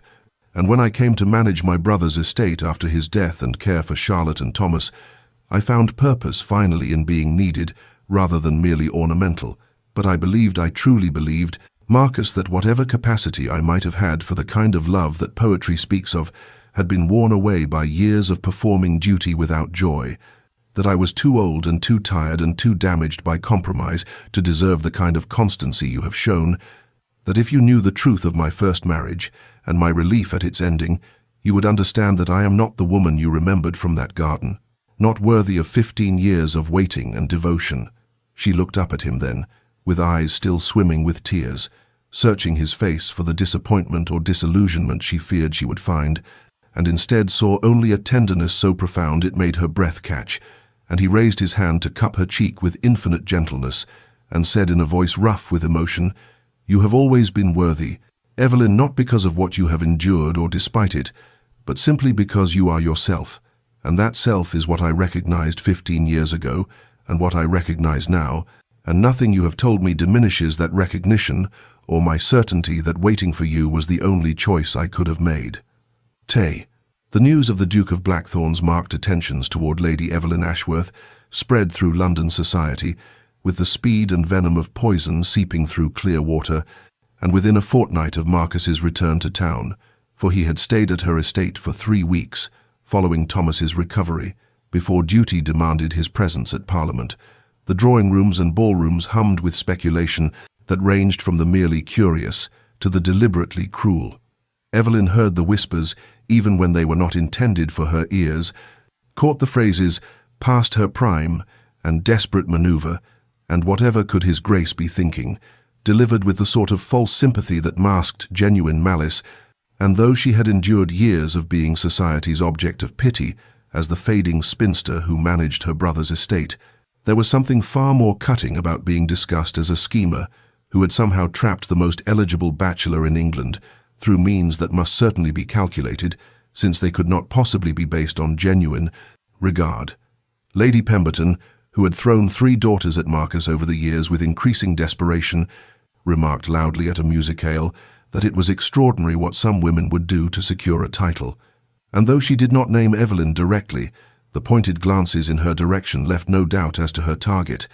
And when I came to manage my brother's estate after his death and care for Charlotte and Thomas, I found purpose finally in being needed rather than merely ornamental. But I truly believed, Marcus, that whatever capacity I might have had for the kind of love that poetry speaks of had been worn away by years of performing duty without joy, that I was too old and too tired and too damaged by compromise to deserve the kind of constancy you have shown, that if you knew the truth of my first marriage and my relief at its ending, you would understand that I am not the woman you remembered from that garden, not worthy of 15 years of waiting and devotion. She looked up at him then, with eyes still swimming with tears, searching his face for the disappointment or disillusionment she feared she would find, and instead saw only a tenderness so profound it made her breath catch, and he raised his hand to cup her cheek with infinite gentleness, and said in a voice rough with emotion, "You have always been worthy, Evelyn, not because of what you have endured or despite it, but simply because you are yourself, and that self is what I recognized 15 years ago, and what I recognize now, and nothing you have told me diminishes that recognition or my certainty that waiting for you was the only choice I could have made." Tay. The news of the Duke of Blackthorn's marked attentions toward Lady Evelyn Ashworth spread through London society with the speed and venom of poison seeping through clear water, and within a fortnight of Marcus's return to town, for he had stayed at her estate for 3 weeks, following Thomas's recovery, before duty demanded his presence at Parliament, the drawing-rooms and ballrooms hummed with speculation that ranged from the merely curious to the deliberately cruel. Evelyn heard the whispers, even when they were not intended for her ears, caught the phrases "past her prime" and "desperate maneuver," and whatever could his grace be thinking, delivered with the sort of false sympathy that masked genuine malice, and though she had endured years of being society's object of pity as the fading spinster who managed her brother's estate, there was something far more cutting about being discussed as a schemer who had somehow trapped the most eligible bachelor in England through means that must certainly be calculated, since they could not possibly be based on genuine regard. Lady Pemberton, who had thrown 3 daughters at Marcus over the years with increasing desperation, remarked loudly at a musicale that it was extraordinary what some women would do to secure a title. And though she did not name Evelyn directly, the pointed glances in her direction left no doubt as to her target,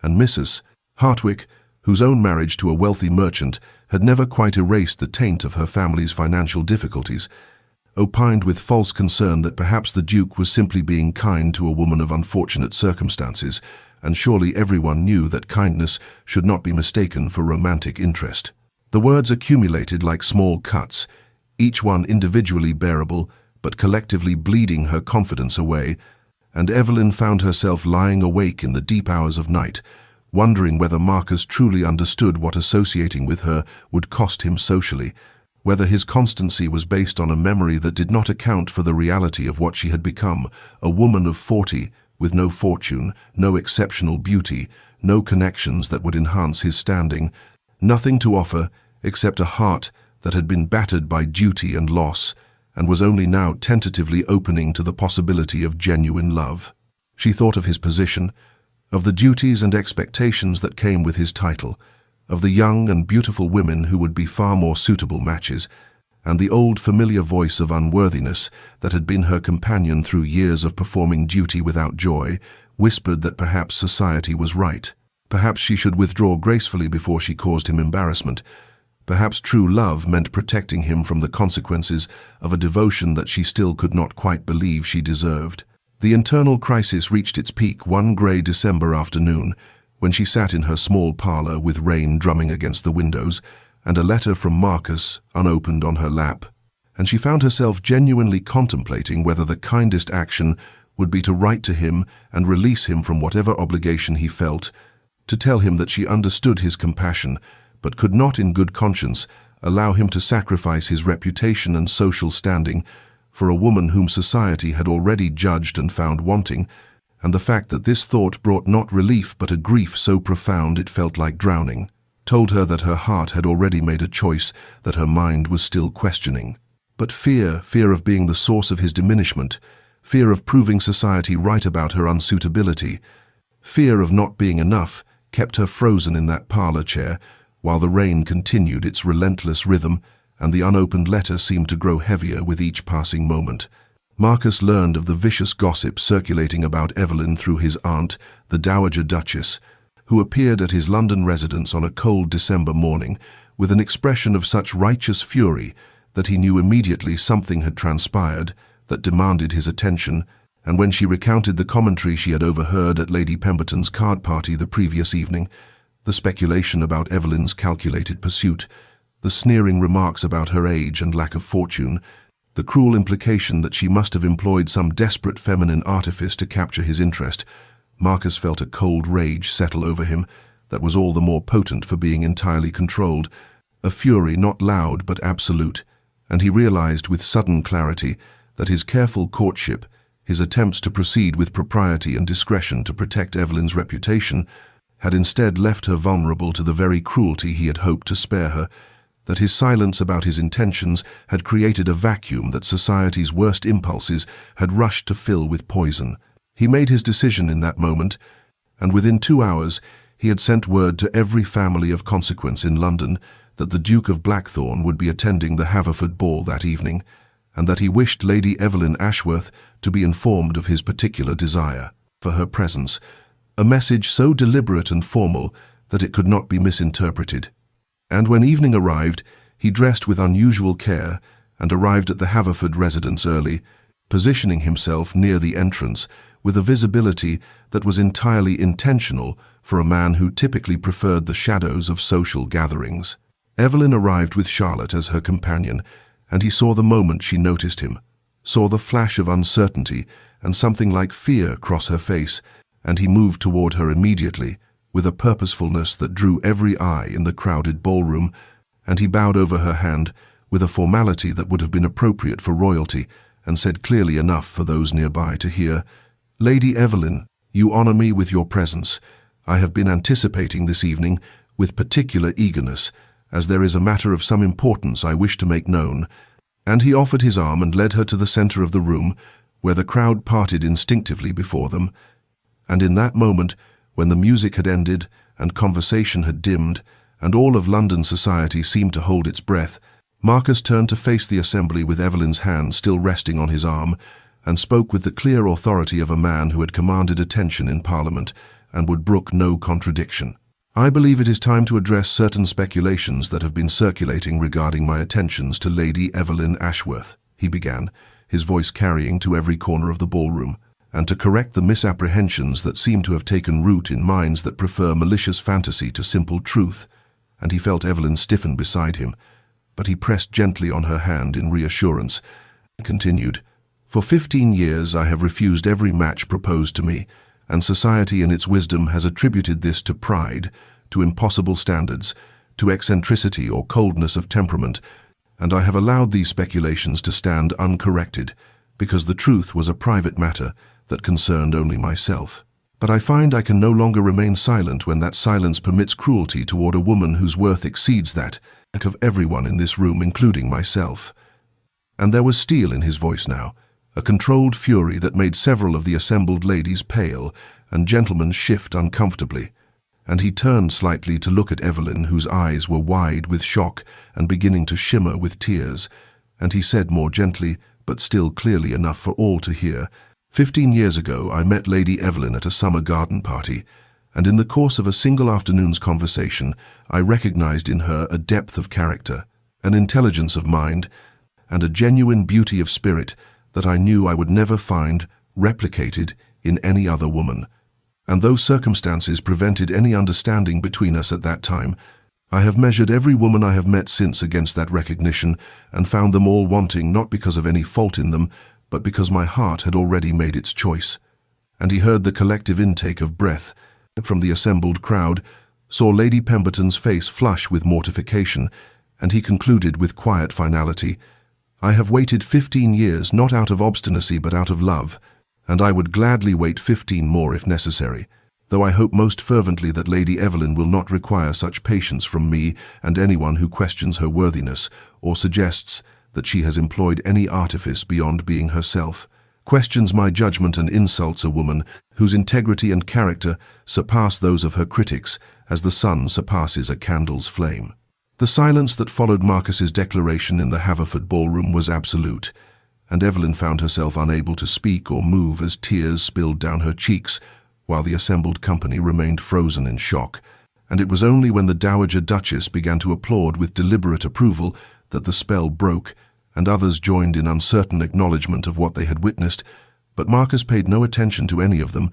and Mrs. Hartwick, whose own marriage to a wealthy merchant had never quite erased the taint of her family's financial difficulties, opined with false concern that perhaps the Duke was simply being kind to a woman of unfortunate circumstances, and surely everyone knew that kindness should not be mistaken for romantic interest. The words accumulated like small cuts, each one individually bearable, but collectively bleeding her confidence away, and Evelyn found herself lying awake in the deep hours of night, wondering whether Marcus truly understood what associating with her would cost him socially, whether his constancy was based on a memory that did not account for the reality of what she had become, a woman of 40, with no fortune, no exceptional beauty, no connections that would enhance his standing, nothing to offer except a heart that had been battered by duty and loss, and was only now tentatively opening to the possibility of genuine love. She thought of his position, of the duties and expectations that came with his title, of the young and beautiful women who would be far more suitable matches, and the old familiar voice of unworthiness that had been her companion through years of performing duty without joy, whispered that perhaps society was right. Perhaps she should withdraw gracefully before she caused him embarrassment. Perhaps true love meant protecting him from the consequences of a devotion that she still could not quite believe she deserved. The internal crisis reached its peak one grey December afternoon, when she sat in her small parlour with rain drumming against the windows and a letter from Marcus unopened on her lap, and she found herself genuinely contemplating whether the kindest action would be to write to him and release him from whatever obligation he felt, to tell him that she understood his compassion, but could not in good conscience allow him to sacrifice his reputation and social standing for a woman whom society had already judged and found wanting, and the fact that this thought brought not relief but a grief so profound it felt like drowning, told her that her heart had already made a choice that her mind was still questioning. But fear of being the source of his diminishment, fear of proving society right about her unsuitability, fear of not being enough, kept her frozen in that parlour chair while the rain continued its relentless rhythm and the unopened letter seemed to grow heavier with each passing moment. Marcus learned of the vicious gossip circulating about Evelyn through his aunt, the Dowager Duchess, who appeared at his London residence on a cold December morning with an expression of such righteous fury that he knew immediately something had transpired that demanded his attention, and when she recounted the commentary she had overheard at Lady Pemberton's card party the previous evening, the speculation about Evelyn's calculated pursuit, the sneering remarks about her age and lack of fortune, the cruel implication that she must have employed some desperate feminine artifice to capture his interest, Marcus felt a cold rage settle over him that was all the more potent for being entirely controlled, a fury not loud but absolute, and he realized with sudden clarity that his careful courtship, his attempts to proceed with propriety and discretion to protect Evelyn's reputation, had instead left her vulnerable to the very cruelty he had hoped to spare her, that his silence about his intentions had created a vacuum that society's worst impulses had rushed to fill with poison. He made his decision in that moment, and within 2 hours he had sent word to every family of consequence in London that the Duke of Blackthorn would be attending the Haverford ball that evening, and that he wished Lady Evelyn Ashworth to be informed of his particular desire for her presence, a message so deliberate and formal that it could not be misinterpreted. And when evening arrived, he dressed with unusual care and arrived at the Haverford residence early, positioning himself near the entrance with a visibility that was entirely intentional for a man who typically preferred the shadows of social gatherings. Evelyn arrived with Charlotte as her companion, and he saw the moment she noticed him, saw the flash of uncertainty and something like fear cross her face, and he moved toward her immediately, with a purposefulness that drew every eye in the crowded ballroom, and he bowed over her hand with a formality that would have been appropriate for royalty, and said clearly enough for those nearby to hear, "Lady Evelyn, you honor me with your presence. I have been anticipating this evening with particular eagerness, as there is a matter of some importance I wish to make known," and he offered his arm and led her to the center of the room, where the crowd parted instinctively before them. And in that moment, when the music had ended and conversation had dimmed, and all of London society seemed to hold its breath, Marcus turned to face the assembly with Evelyn's hand still resting on his arm, and spoke with the clear authority of a man who had commanded attention in Parliament and would brook no contradiction. "I believe it is time to address certain speculations that have been circulating regarding my attentions to Lady Evelyn Ashworth," he began, his voice carrying to every corner of the ballroom, "and to correct the misapprehensions that seem to have taken root in minds that prefer malicious fantasy to simple truth," and he felt Evelyn stiffen beside him, but he pressed gently on her hand in reassurance, and continued, "For 15 years I have refused every match proposed to me, and society in its wisdom has attributed this to pride, to impossible standards, to eccentricity or coldness of temperament, and I have allowed these speculations to stand uncorrected, because the truth was a private matter that concerned only myself. But I find I can no longer remain silent when that silence permits cruelty toward a woman whose worth exceeds that of everyone in this room, including myself." And there was steel in his voice now, a controlled fury that made several of the assembled ladies pale and gentlemen shift uncomfortably, and he turned slightly to look at Evelyn, whose eyes were wide with shock and beginning to shimmer with tears, and he said more gently, but still clearly enough for all to hear, "15 years ago I met Lady Evelyn at a summer garden party, and in the course of a single afternoon's conversation I recognized in her a depth of character, an intelligence of mind, and a genuine beauty of spirit that I knew I would never find replicated in any other woman. And though circumstances prevented any understanding between us at that time, I have measured every woman I have met since against that recognition and found them all wanting not because of any fault in them, but because my heart had already made its choice." And he heard the collective intake of breath from the assembled crowd, saw Lady Pemberton's face flush with mortification, and he concluded with quiet finality, "I have waited 15 years not out of obstinacy but out of love, and I would gladly wait 15 more if necessary, though I hope most fervently that Lady Evelyn will not require such patience from me and anyone who questions her worthiness or suggests that she has employed any artifice beyond being herself, questions my judgment and insults a woman whose integrity and character surpass those of her critics as the sun surpasses a candle's flame." The silence that followed Marcus's declaration in the Haverford ballroom was absolute, and Evelyn found herself unable to speak or move as tears spilled down her cheeks, while the assembled company remained frozen in shock. And it was only when the Dowager Duchess began to applaud with deliberate approval that the spell broke, and others joined in uncertain acknowledgement of what they had witnessed. But Marcus paid no attention to any of them,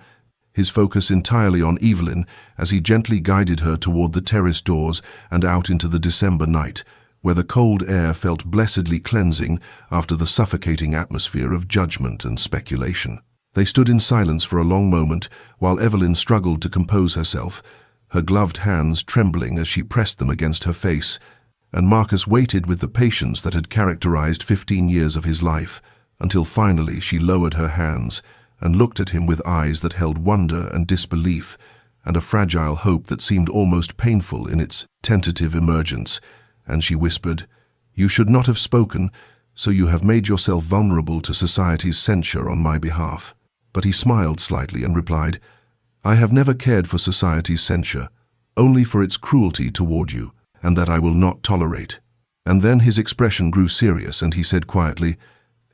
his focus entirely on Evelyn as he gently guided her toward the terrace doors and out into the December night, where the cold air felt blessedly cleansing after the suffocating atmosphere of judgment and speculation. They stood in silence for a long moment while Evelyn struggled to compose herself, her gloved hands trembling as she pressed them against her face, and Marcus waited with the patience that had characterized 15 years of his life, until finally she lowered her hands and looked at him with eyes that held wonder and disbelief, and a fragile hope that seemed almost painful in its tentative emergence, and she whispered, "You should not have spoken, so you have made yourself vulnerable to society's censure on my behalf." But he smiled slightly and replied, "I have never cared for society's censure, only for its cruelty toward you, and that I will not tolerate." And then his expression grew serious, and he said quietly,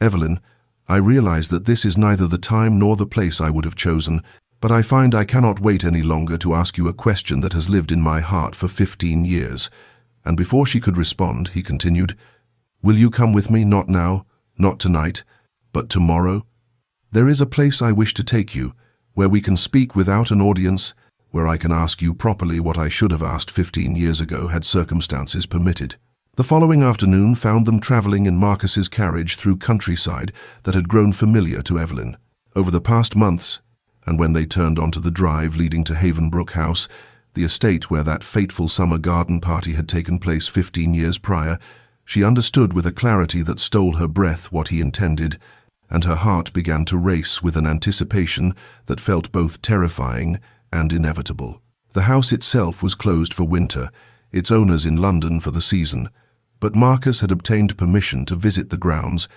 "Evelyn, I realize that this is neither the time nor the place I would have chosen, but I find I cannot wait any longer to ask you a question that has lived in my heart for 15 years. And before she could respond, he continued, "Will you come with me, not now, not tonight, but tomorrow? There is a place I wish to take you, where we can speak without an audience, where I can ask you properly what I should have asked 15 years ago had circumstances permitted." The following afternoon found them traveling in Marcus's carriage through countryside that had grown familiar to Evelyn. Over the past months, and when they turned onto the drive leading to Havenbrook House, the estate where that fateful summer garden party had taken place 15 years prior, she understood with a clarity that stole her breath what he intended, and her heart began to race with an anticipation that felt both terrifying and inevitable. The house itself was closed for winter, its owners in London for the season, but Marcus had obtained permission to visit the grounds,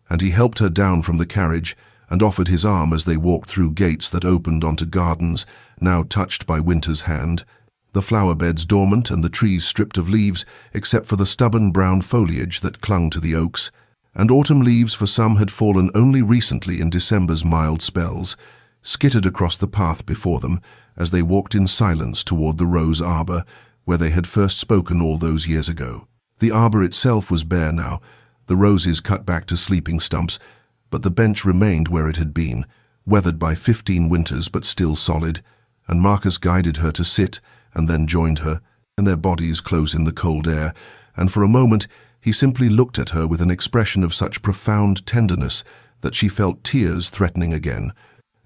and he helped her down from the carriage and offered his arm as they walked through gates that opened onto gardens, now touched by winter's hand, the flower beds dormant and the trees stripped of leaves except for the stubborn brown foliage that clung to the oaks, and autumn leaves for some had fallen only recently in December's mild spells, skittered across the path before them as they walked in silence toward the rose arbor, where they had first spoken all those years ago. The arbor itself was bare now, the roses cut back to sleeping stumps, but the bench remained where it had been, weathered by 15 winters but still solid, and Marcus guided her to sit and then joined her, and their bodies close in the cold air, and for a moment he simply looked at her with an expression of such profound tenderness that she felt tears threatening again,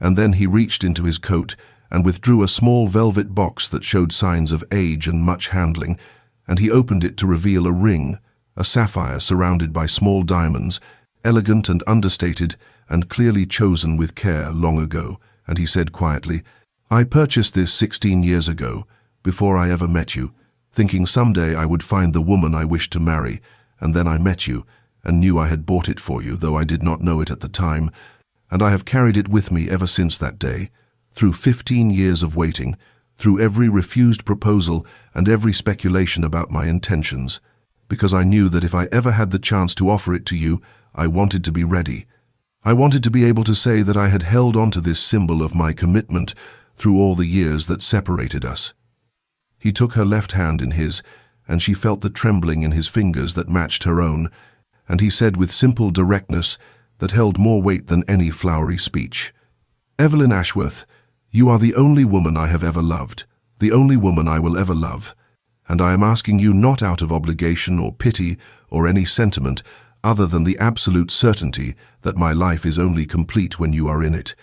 and then he reached into his coat and withdrew a small velvet box that showed signs of age and much handling, and he opened it to reveal a ring, a sapphire surrounded by small diamonds, elegant and understated and clearly chosen with care long ago, and he said quietly, "I purchased this 16 years ago, before I ever met you, thinking someday I would find the woman I wished to marry, and then I met you, and knew I had bought it for you, though I did not know it at the time, and I have carried it with me ever since that day, through 15 years of waiting, through every refused proposal and every speculation about my intentions, because I knew that if I ever had the chance to offer it to you, I wanted to be ready. I wanted to be able to say that I had held on to this symbol of my commitment through all the years that separated us." He took her left hand in his, and she felt the trembling in his fingers that matched her own, and he said with simple directness that held more weight than any flowery speech, "Evelyn Ashworth, you are the only woman I have ever loved, the only woman I will ever love, and I am asking you not out of obligation or pity or any sentiment other than the absolute certainty that my life is only complete when you are in it.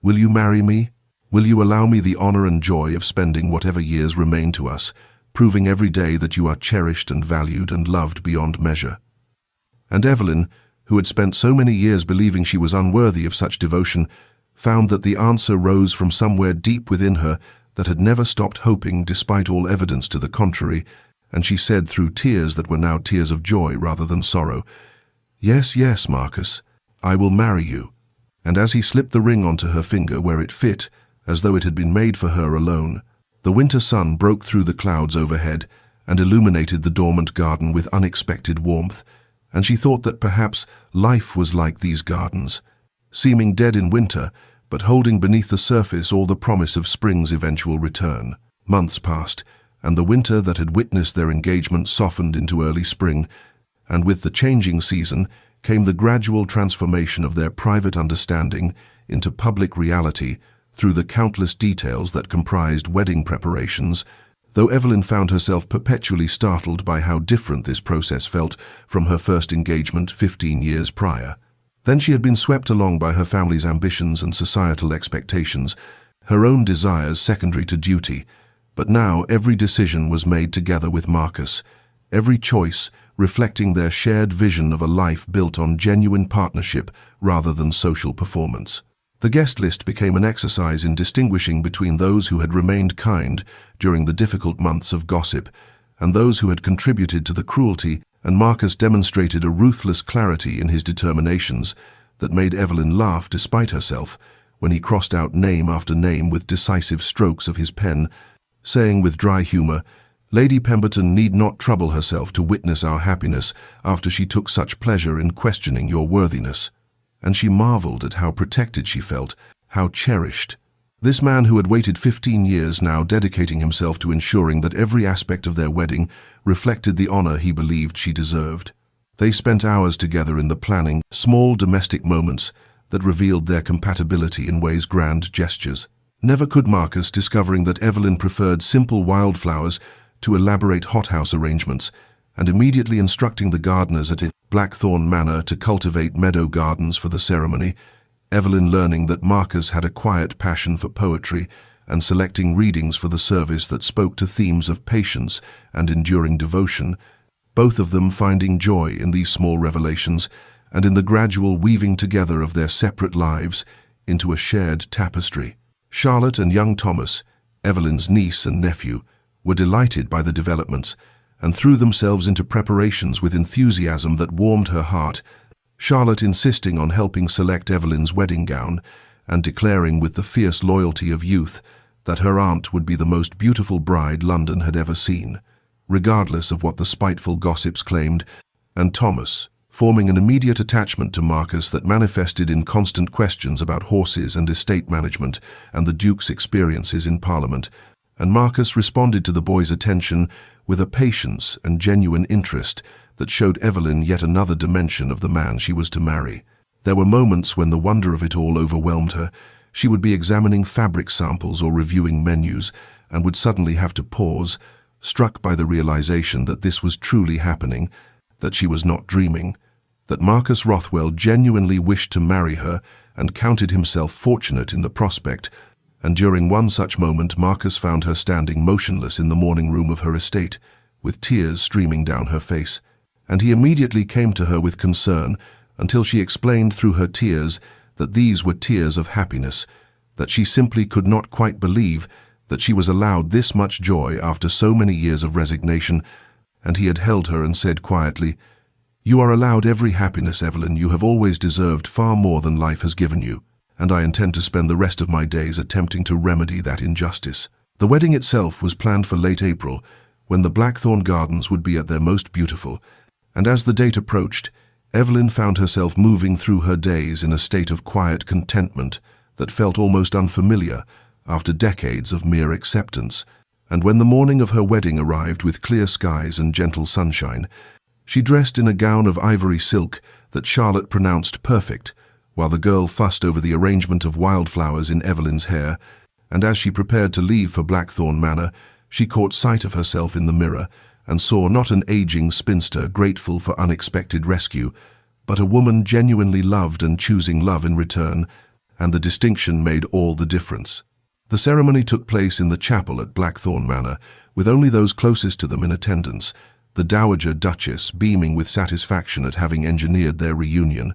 Will you marry me? Will you allow me the honor and joy of spending whatever years remain to us, proving every day that you are cherished and valued and loved beyond measure?" And Evelyn, who had spent so many years believing she was unworthy of such devotion, found that the answer rose from somewhere deep within her that had never stopped hoping despite all evidence to the contrary, and she said through tears that were now tears of joy rather than sorrow, "Yes, yes, Marcus, I will marry you." And as he slipped the ring onto her finger where it fit, as though it had been made for her alone, the winter sun broke through the clouds overhead, and illuminated the dormant garden with unexpected warmth, and she thought that perhaps life was like these gardens, seeming dead in winter, but holding beneath the surface all the promise of spring's eventual return. Months passed, and the winter that had witnessed their engagement softened into early spring, and with the changing season came the gradual transformation of their private understanding into public reality through the countless details that comprised wedding preparations, though Evelyn found herself perpetually startled by how different this process felt from her first engagement 15 years prior. Then she had been swept along by her family's ambitions and societal expectations, her own desires secondary to duty, but now every decision was made together with Marcus, every choice reflecting their shared vision of a life built on genuine partnership rather than social performance. The guest list became an exercise in distinguishing between those who had remained kind during the difficult months of gossip and those who had contributed to the cruelty, and Marcus demonstrated a ruthless clarity in his determinations that made Evelyn laugh despite herself when he crossed out name after name with decisive strokes of his pen, saying with dry humor, "Lady Pemberton need not trouble herself to witness our happiness after she took such pleasure in questioning your worthiness." And she marveled at how protected she felt, how cherished. This man who had waited 15 years now dedicating himself to ensuring that every aspect of their wedding reflected the honor he believed she deserved. They spent hours together in the planning, small domestic moments that revealed their compatibility in ways grand gestures. Never could Marcus, discovering that Evelyn preferred simple wildflowers to elaborate hothouse arrangements, and immediately instructing the gardeners at Blackthorn Manor to cultivate meadow gardens for the ceremony, Evelyn learning that Marcus had a quiet passion for poetry and selecting readings for the service that spoke to themes of patience and enduring devotion, both of them finding joy in these small revelations and in the gradual weaving together of their separate lives into a shared tapestry. Charlotte and young Thomas, Evelyn's niece and nephew, were delighted by the developments and threw themselves into preparations with enthusiasm that warmed her heart, Charlotte insisting on helping select Evelyn's wedding gown and declaring with the fierce loyalty of youth that her aunt would be the most beautiful bride London had ever seen, regardless of what the spiteful gossips claimed, and Thomas, forming an immediate attachment to Marcus that manifested in constant questions about horses and estate management and the Duke's experiences in Parliament, and Marcus responded to the boy's attention with a patience and genuine interest that showed Evelyn yet another dimension of the man she was to marry. There were moments when the wonder of it all overwhelmed her. She would be examining fabric samples or reviewing menus and would suddenly have to pause, struck by the realization that this was truly happening, that she was not dreaming, that Marcus Rothwell genuinely wished to marry her and counted himself fortunate in the prospect. And during one such moment Marcus found her standing motionless in the morning room of her estate, with tears streaming down her face, and he immediately came to her with concern until she explained through her tears that these were tears of happiness, that she simply could not quite believe that she was allowed this much joy after so many years of resignation, and he had held her and said quietly, "You are allowed every happiness, Evelyn. You have always deserved far more than life has given you, and I intend to spend the rest of my days attempting to remedy that injustice." The wedding itself was planned for late April, when the Blackthorn Gardens would be at their most beautiful, and as the date approached, Evelyn found herself moving through her days in a state of quiet contentment that felt almost unfamiliar after decades of mere acceptance. And when the morning of her wedding arrived with clear skies and gentle sunshine, she dressed in a gown of ivory silk that Charlotte pronounced perfect, while the girl fussed over the arrangement of wildflowers in Evelyn's hair, and as she prepared to leave for Blackthorn Manor, she caught sight of herself in the mirror and saw not an aging spinster grateful for unexpected rescue, but a woman genuinely loved and choosing love in return, and the distinction made all the difference. The ceremony took place in the chapel at Blackthorn Manor, with only those closest to them in attendance, the Dowager Duchess beaming with satisfaction at having engineered their reunion,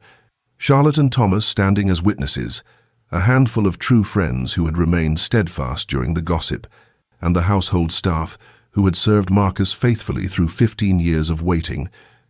Charlotte and Thomas standing as witnesses, a handful of true friends who had remained steadfast during the gossip, and the household staff who had served Marcus faithfully through 15 years of waiting,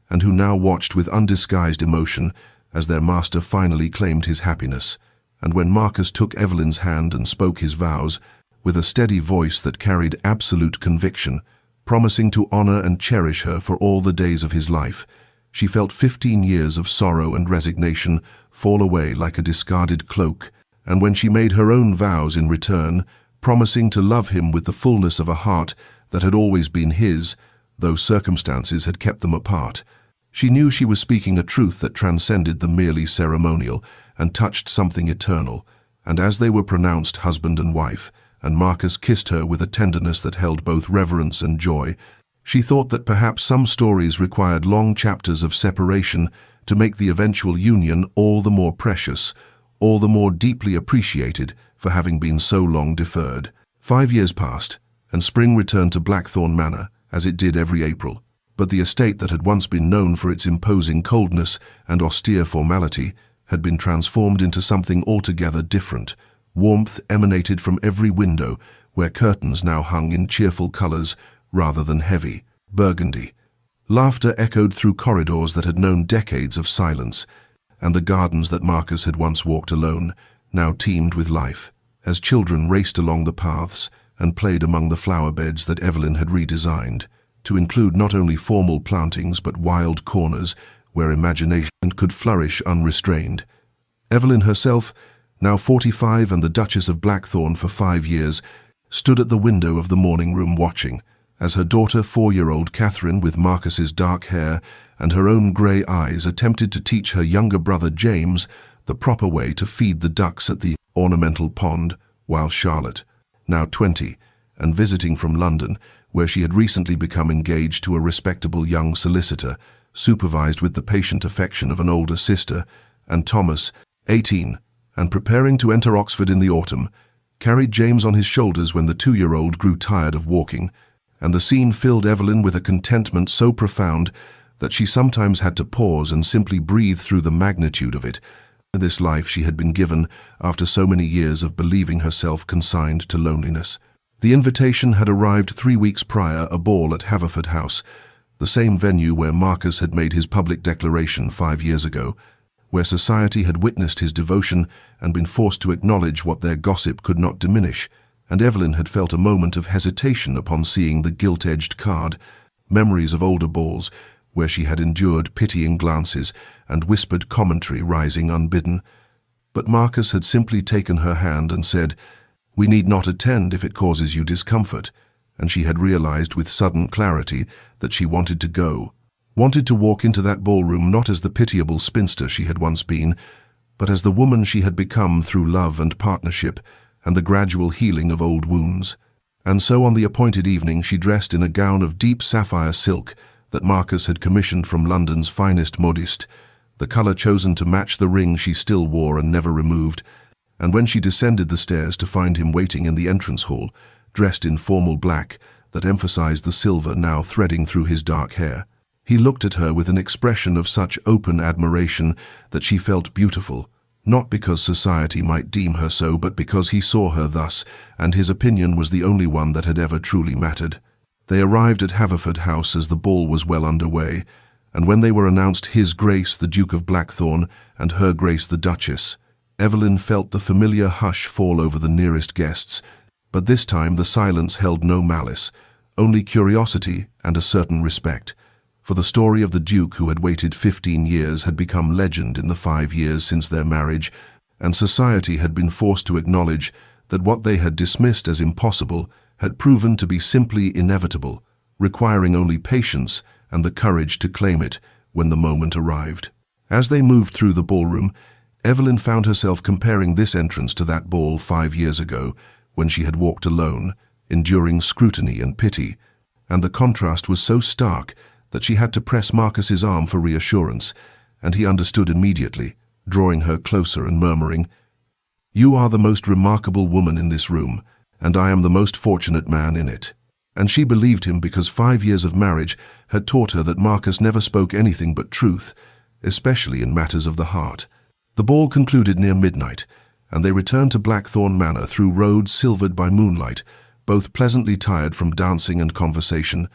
and who now watched with undisguised emotion as their master finally claimed his happiness, and when Marcus took Evelyn's hand and spoke his vows, with a steady voice that carried absolute conviction, promising to honor and cherish her for all the days of his life. She felt 15 years of sorrow and resignation fall away like a discarded cloak, and when she made her own vows in return, promising to love him with the fullness of a heart that had always been his, though circumstances had kept them apart, she knew she was speaking a truth that transcended the merely ceremonial and touched something eternal. And as they were pronounced husband and wife, and Marcus kissed her with a tenderness that held both reverence and joy, she thought that perhaps some stories required long chapters of separation to make the eventual union all the more precious, all the more deeply appreciated for having been so long deferred. 5 years passed, and spring returned to Blackthorn Manor, as it did every April. But the estate that had once been known for its imposing coldness and austere formality had been transformed into something altogether different. Warmth emanated from every window, where curtains now hung in cheerful colors rather than heavy burgundy. Laughter echoed through corridors that had known decades of silence, and the gardens that Marcus had once walked alone now teemed with life, as children raced along the paths and played among the flower beds that Evelyn had redesigned, to include not only formal plantings but wild corners where imagination could flourish unrestrained. Evelyn herself, now 45 and the Duchess of Blackthorn for 5 years, stood at the window of the morning room watching, as her daughter, 4-year-old Catherine, with Marcus's dark hair and her own grey eyes, attempted to teach her younger brother James the proper way to feed the ducks at the ornamental pond, while Charlotte, now 20, and visiting from London, where she had recently become engaged to a respectable young solicitor, supervised with the patient affection of an older sister, and Thomas, 18, and preparing to enter Oxford in the autumn, carried James on his shoulders when the 2-year-old grew tired of walking, and the scene filled Evelyn with a contentment so profound that she sometimes had to pause and simply breathe through the magnitude of it, this life she had been given after so many years of believing herself consigned to loneliness. The invitation had arrived 3 weeks prior, a ball at Haverford House, the same venue where Marcus had made his public declaration 5 years ago, where society had witnessed his devotion and been forced to acknowledge what their gossip could not diminish, and Evelyn had felt a moment of hesitation upon seeing the gilt-edged card, memories of older balls, where she had endured pitying glances and whispered commentary rising unbidden. But Marcus had simply taken her hand and said, "We need not attend if it causes you discomfort," and she had realized with sudden clarity that she wanted to go, wanted to walk into that ballroom not as the pitiable spinster she had once been, but as the woman she had become through love and partnership and the gradual healing of old wounds. And so on the appointed evening she dressed in a gown of deep sapphire silk that Marcus had commissioned from London's finest modiste, the color chosen to match the ring she still wore and never removed, and when she descended the stairs to find him waiting in the entrance hall, dressed in formal black that emphasized the silver now threading through his dark hair, he looked at her with an expression of such open admiration that she felt beautiful, not because society might deem her so, but because he saw her thus, and his opinion was the only one that had ever truly mattered. They arrived at Haverford House as the ball was well underway, and when they were announced His Grace the Duke of Blackthorn and Her Grace the Duchess, Evelyn felt the familiar hush fall over the nearest guests, but this time the silence held no malice, only curiosity and a certain respect, for the story of the Duke who had waited 15 years had become legend in the 5 years since their marriage, and society had been forced to acknowledge that what they had dismissed as impossible had proven to be simply inevitable, requiring only patience and the courage to claim it when the moment arrived. As they moved through the ballroom, Evelyn found herself comparing this entrance to that ball 5 years ago, when she had walked alone, enduring scrutiny and pity, and the contrast was so stark that she had to press Marcus's arm for reassurance, and he understood immediately, drawing her closer and murmuring, "You are the most remarkable woman in this room, and I am the most fortunate man in it." And she believed him because 5 years of marriage had taught her that Marcus never spoke anything but truth, especially in matters of the heart. The ball concluded near midnight, and they returned to Blackthorn Manor through roads silvered by moonlight, both pleasantly tired from dancing and conversation,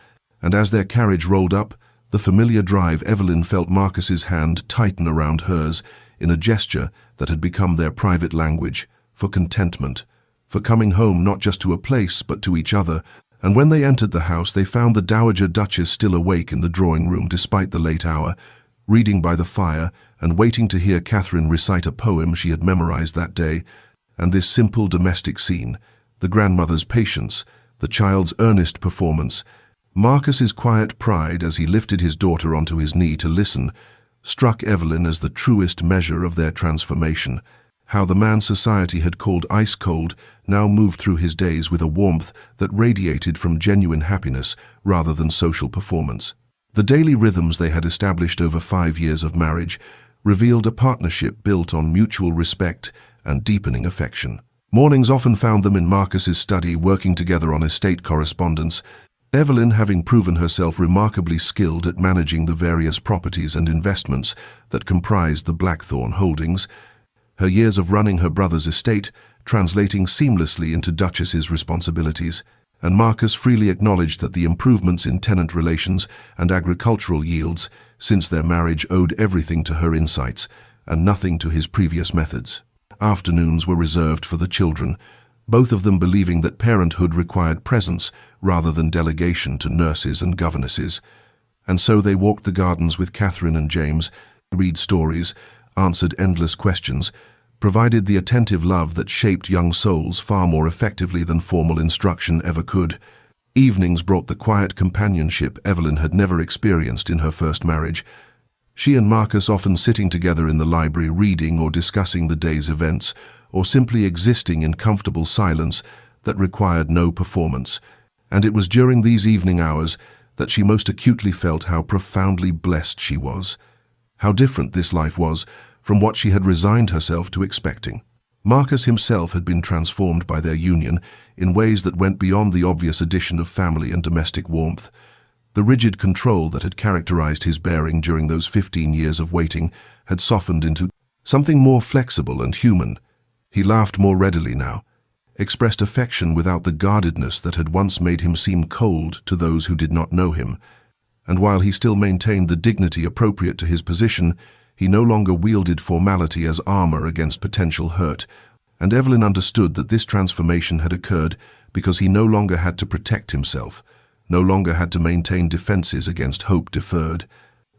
and as their carriage rolled up the familiar drive, Evelyn felt Marcus's hand tighten around hers in a gesture that had become their private language for contentment, for coming home not just to a place but to each other, And when they entered the house, they found the Dowager Duchess still awake in the drawing room despite the late hour, reading by the fire and waiting to hear Catherine recite a poem she had memorized that day. And this simple domestic scene, the grandmother's patience, the child's earnest performance, Marcus's quiet pride as he lifted his daughter onto his knee to listen, struck Evelyn as the truest measure of their transformation. How the man society had called ice-cold now moved through his days with a warmth that radiated from genuine happiness rather than social performance. The daily rhythms they had established over 5 years of marriage revealed a partnership built on mutual respect and deepening affection. Mornings often found them in Marcus's study working together on estate correspondence, Evelyn having proven herself remarkably skilled at managing the various properties and investments that comprised the Blackthorn holdings, her years of running her brother's estate translating seamlessly into Duchess's responsibilities, and Marcus freely acknowledged that the improvements in tenant relations and agricultural yields since their marriage owed everything to her insights and nothing to his previous methods. Afternoons were reserved for the children, both of them believing that parenthood required presence rather than delegation to nurses and governesses. And so they walked the gardens with Catherine and James, read stories, answered endless questions, provided the attentive love that shaped young souls far more effectively than formal instruction ever could. Evenings brought the quiet companionship Evelyn had never experienced in her first marriage. She and Marcus often sitting together in the library reading or discussing the day's events, or simply existing in comfortable silence that required no performance. And it was during these evening hours that she most acutely felt how profoundly blessed she was. How different this life was from what she had resigned herself to expecting. Marcus himself had been transformed by their union in ways that went beyond the obvious addition of family and domestic warmth. The rigid control that had characterized his bearing during those 15 years of waiting had softened into something more flexible and human. He laughed more readily now, expressed affection without the guardedness that had once made him seem cold to those who did not know him. And while he still maintained the dignity appropriate to his position, he no longer wielded formality as armor against potential hurt, and Evelyn understood that this transformation had occurred because he no longer had to protect himself, no longer had to maintain defenses against hope deferred,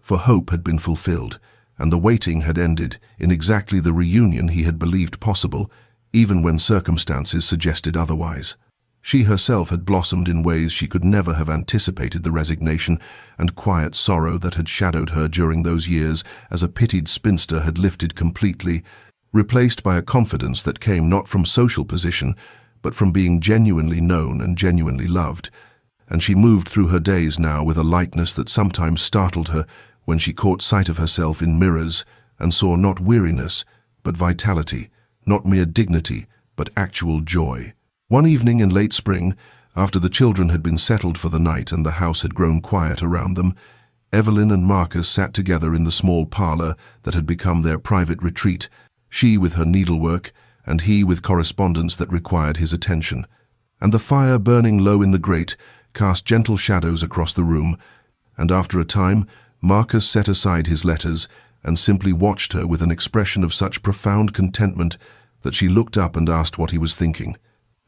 for hope had been fulfilled, and the waiting had ended in exactly the reunion he had believed possible, even when circumstances suggested otherwise. She herself had blossomed in ways she could never have anticipated. The resignation and quiet sorrow that had shadowed her during those years as a pitied spinster had lifted completely, replaced by a confidence that came not from social position, but from being genuinely known and genuinely loved. And she moved through her days now with a lightness that sometimes startled her when she caught sight of herself in mirrors and saw not weariness, but vitality, not mere dignity, but actual joy. One evening in late spring, after the children had been settled for the night and the house had grown quiet around them, Evelyn and Marcus sat together in the small parlor that had become their private retreat, she with her needlework and he with correspondence that required his attention. And the fire burning low in the grate cast gentle shadows across the room, and after a time Marcus set aside his letters and simply watched her with an expression of such profound contentment that she looked up and asked what he was thinking.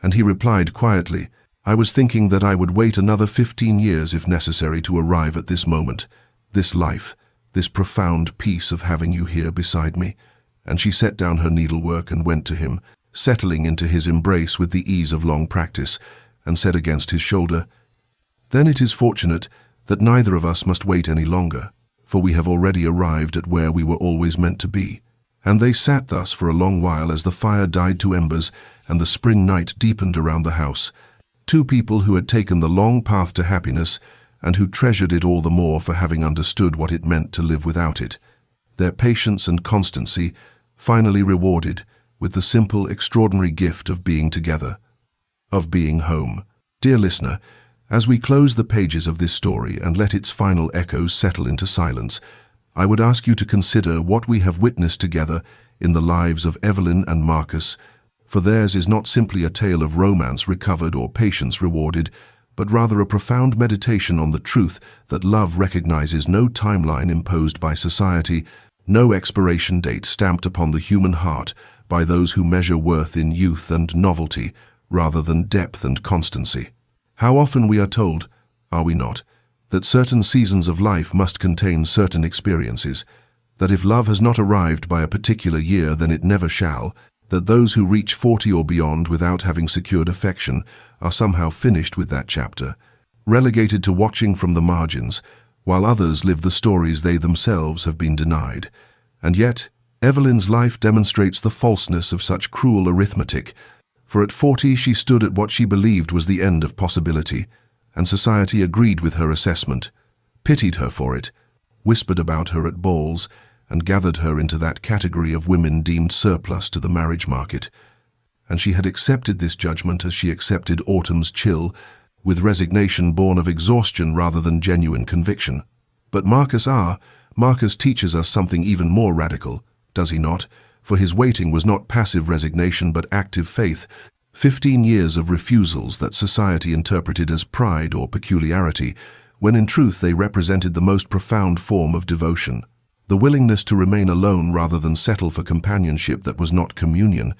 And he replied quietly, "I was thinking that I would wait another 15 years if necessary to arrive at this moment, this life, this profound peace of having you here beside me." And she set down her needlework and went to him, settling into his embrace with the ease of long practice, and said against his shoulder, "Then it is fortunate that neither of us must wait any longer, for we have already arrived at where we were always meant to be." And they sat thus for a long while as the fire died to embers and the spring night deepened around the house, two people who had taken the long path to happiness and who treasured it all the more for having understood what it meant to live without it, their patience and constancy finally rewarded with the simple, extraordinary gift of being together, of being home. Dear listener, as we close the pages of this story and let its final echoes settle into silence, I would ask you to consider what we have witnessed together in the lives of Evelyn and Marcus, for theirs is not simply a tale of romance recovered or patience rewarded, but rather a profound meditation on the truth that love recognizes no timeline imposed by society, no expiration date stamped upon the human heart by those who measure worth in youth and novelty rather than depth and constancy. How often we are told, are we not, that certain seasons of life must contain certain experiences, that if love has not arrived by a particular year, then it never shall, that those who reach 40 or beyond without having secured affection are somehow finished with that chapter, relegated to watching from the margins, while others live the stories they themselves have been denied. And yet, Evelyn's life demonstrates the falseness of such cruel arithmetic, for at 40 she stood at what she believed was the end of possibility, and society agreed with her assessment, pitied her for it, whispered about her at balls, and gathered her into that category of women deemed surplus to the marriage market. And she had accepted this judgment as she accepted autumn's chill, with resignation born of exhaustion rather than genuine conviction. But Marcus teaches us something even more radical, does he not? For his waiting was not passive resignation but active faith, 15 years of refusals that society interpreted as pride or peculiarity, when in truth they represented the most profound form of devotion. The willingness to remain alone rather than settle for companionship that was not communion,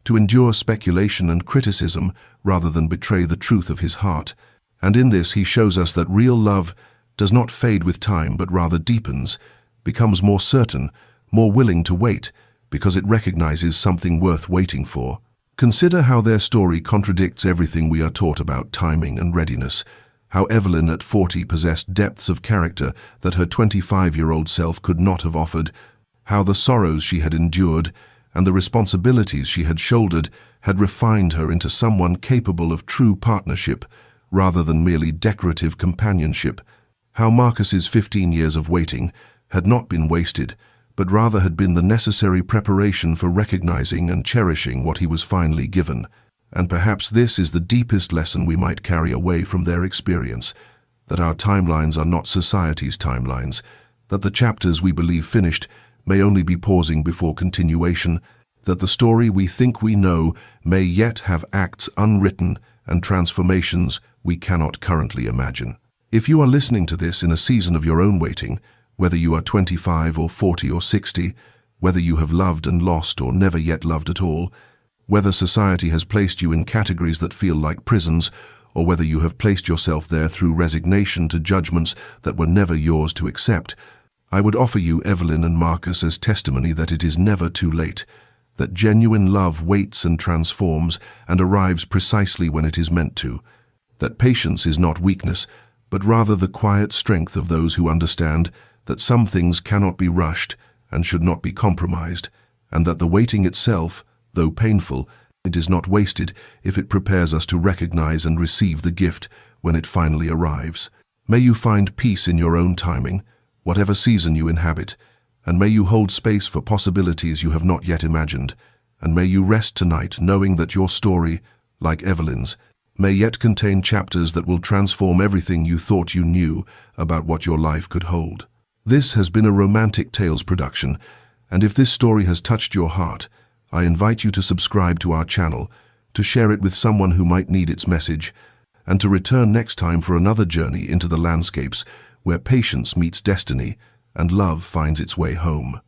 to endure speculation and criticism rather than betray the truth of his heart. And in this he shows us that real love does not fade with time but rather deepens, becomes more certain, more willing to wait, because it recognizes something worth waiting for. Consider how their story contradicts everything we are taught about timing and readiness, how Evelyn at 40 possessed depths of character that her 25-year-old self could not have offered, how the sorrows she had endured and the responsibilities she had shouldered had refined her into someone capable of true partnership rather than merely decorative companionship, how Marcus's 15 years of waiting had not been wasted, but rather had been the necessary preparation for recognizing and cherishing what he was finally given. And perhaps this is the deepest lesson we might carry away from their experience, that our timelines are not society's timelines, that the chapters we believe finished may only be pausing before continuation, that the story we think we know may yet have acts unwritten and transformations we cannot currently imagine. If you are listening to this in a season of your own waiting, whether you are 25 or 40 or 60, whether you have loved and lost or never yet loved at all, whether society has placed you in categories that feel like prisons, or whether you have placed yourself there through resignation to judgments that were never yours to accept, I would offer you Evelyn and Marcus as testimony that it is never too late, that genuine love waits and transforms and arrives precisely when it is meant to, that patience is not weakness, but rather the quiet strength of those who understand that some things cannot be rushed and should not be compromised, and that the waiting itself, though painful, it is not wasted if it prepares us to recognize and receive the gift when it finally arrives. May you find peace in your own timing, whatever season you inhabit, and may you hold space for possibilities you have not yet imagined, and may you rest tonight knowing that your story, like Evelyn's, may yet contain chapters that will transform everything you thought you knew about what your life could hold. This has been a Romantic Tales production, and if this story has touched your heart, I invite you to subscribe to our channel, to share it with someone who might need its message, and to return next time for another journey into the landscapes where patience meets destiny and love finds its way home.